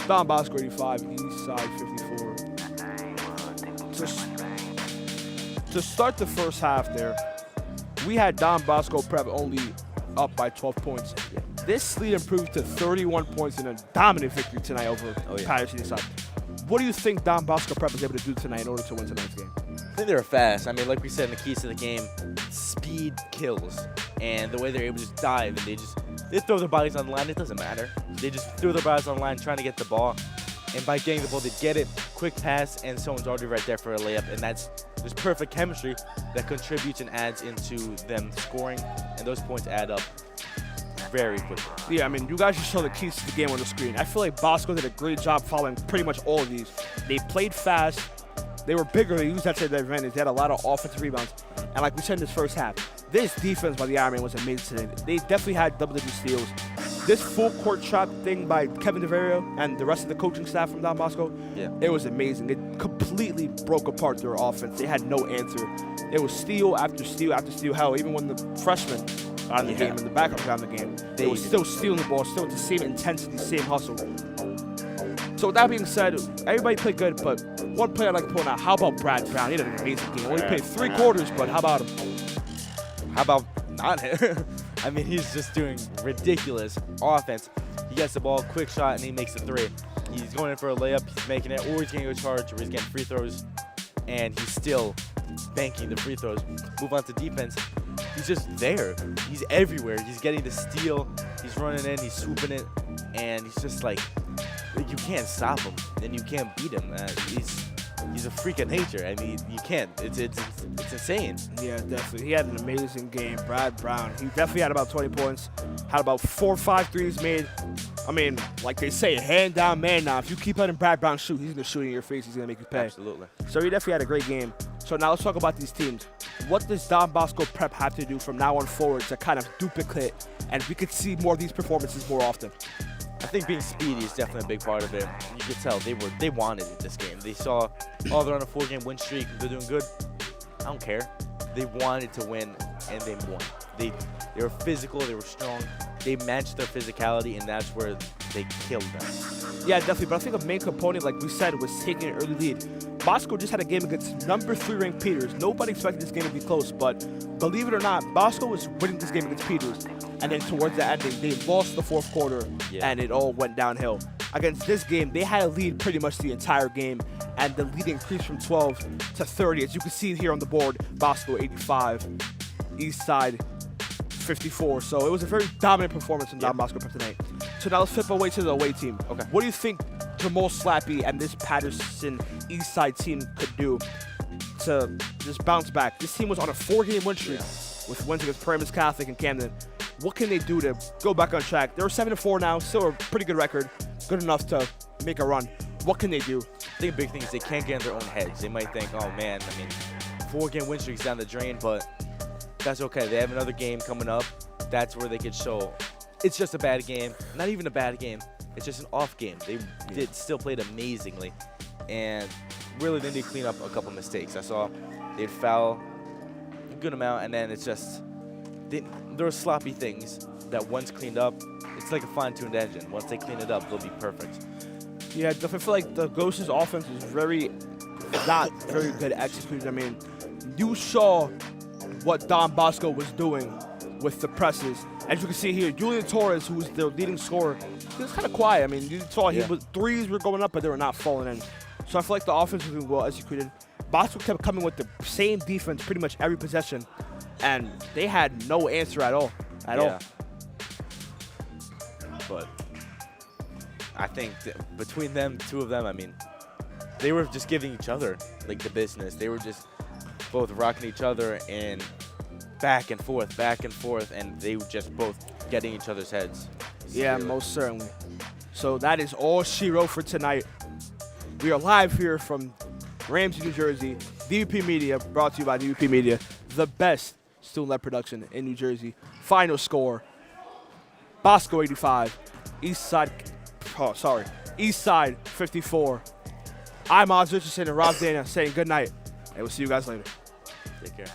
Don Bosco 85, Eastside 54. To start the first half there, we had Don Bosco Prep only up by 12 points. This lead improved to 31 points in a dominant victory tonight over Paterson Eastside. What do you think Don Bosco Prep was able to do tonight in order to win tonight's game? I think they were fast. I mean, like we said in the keys to the game, speed kills. And the way they're able to just dive and they throw their bodies on the line, it doesn't matter. They just throw their bodies on the line trying to get the ball. And by getting the ball, they get it, quick pass, and someone's already right there for a layup. And that's just perfect chemistry that contributes and adds into them scoring. And those points add up very quickly. Yeah, I mean, you guys just saw the keys to the game on the screen. I feel like Bosco did a great job following pretty much all of these. They played fast. They were bigger. They used that to their advantage. They had a lot of offensive rebounds. And like we said in this first half, this defense by the Ironman was amazing today. They definitely had double-digit steals. This full court shot thing by Kevin DeVario and the rest of the coaching staff from Don Bosco, it was amazing. It completely broke apart their offense. They had no answer. It was steal after steal after steal. Hell, even when the freshmen got in the game and the backup got in the game, they were still stealing the ball, still with the same intensity, same hustle. So with that being said, everybody played good, but one player I'd like to point out, how about Brad Brown? He had an amazing game. Only played 3 quarters, but how about him? How about not him? I mean, he's just doing ridiculous offense. He gets the ball, quick shot, and he makes the 3. He's going in for a layup, he's making it, or he's getting a charge, or he's getting free throws, and he's still banking the free throws. Move on to defense. He's just there. He's everywhere. He's getting the steal. He's running in, he's swooping it, and he's just like you can't stop him, and you can't beat him. He's a freak of nature. I mean, you can't. It's insane. Yeah, definitely. He had an amazing game. Brad Brown. He definitely had about 20 points. Had about 4 or 5 threes made. I mean, like they say, hand down, man down. If you keep letting Brad Brown shoot, he's going to shoot in your face. He's going to make you pay. Absolutely. So he definitely had a great game. So now let's talk about these teams. What does Don Bosco Prep have to do from now on forward to kind of duplicate, and we could see more of these performances more often? I think being speedy is definitely a big part of it. You could tell they wanted it this game. They saw, oh, they're on a 4-game win streak. They're doing good. I don't care. They wanted to win, and they won. They were physical. They were strong. They matched their physicality, and that's where they killed them. Yeah, definitely. But I think a main component, like we said, was taking an early lead. Bosco just had a game against number 3 ranked Peters. Nobody expected this game to be close, but believe it or not, Bosco was winning this game against Peters. And then towards the end, they lost the 4th quarter, and it all went downhill. Against this game, they had a lead pretty much the entire game, and the lead increased from 12 to 30. As you can see here on the board, Bosco 85, Eastside 54. So it was a very dominant performance from Don Bosco Prep tonight. So now let's flip away to the away team. Okay. What do you think Jamal Slappy and this Paterson Eastside team could do to just bounce back? This team was on a 4-game win streak with wins against Paramus Catholic and Camden. What can they do to go back on track? They're 7-4 now, still a pretty good record, good enough to make a run. What can they do? I think the big thing is they can't get in their own heads. They might think, oh man, I mean, 4-game win streak's down the drain, but that's okay. They have another game coming up. That's where they could show it's just a bad game. Not even a bad game. It's just an off game. They did still played amazingly, and really they need to clean up a couple mistakes. I saw they'd foul a good amount, and then it's just there are sloppy things that once cleaned up, it's like a fine-tuned engine. Once they clean it up, they'll be perfect. Yeah, I definitely feel like the Ghosts' offense is not very good executed. I mean, you saw what Don Bosco was doing with the presses. As you can see here, Julian Torres, who was the leading scorer, he was kind of quiet. I mean, you saw threes were going up, but they were not falling in. So I feel like the offense was being well executed. Bosco kept coming with the same defense pretty much every possession, and they had no answer at all. But I think between them, 2 of them, I mean, they were just giving each other like the business. They were just both rocking each other and back and forth, and they were just both getting each other's heads. Yeah, most certainly. So that is all she wrote for tonight. We are live here from Ramsey, New Jersey. DVP Media, brought to you by DVP Media, the best student-led production in New Jersey. Final score, Bosco 85, Eastside 54. I'm Oz Richardson and Rob Dana saying good night, and we'll see you guys later. Take care.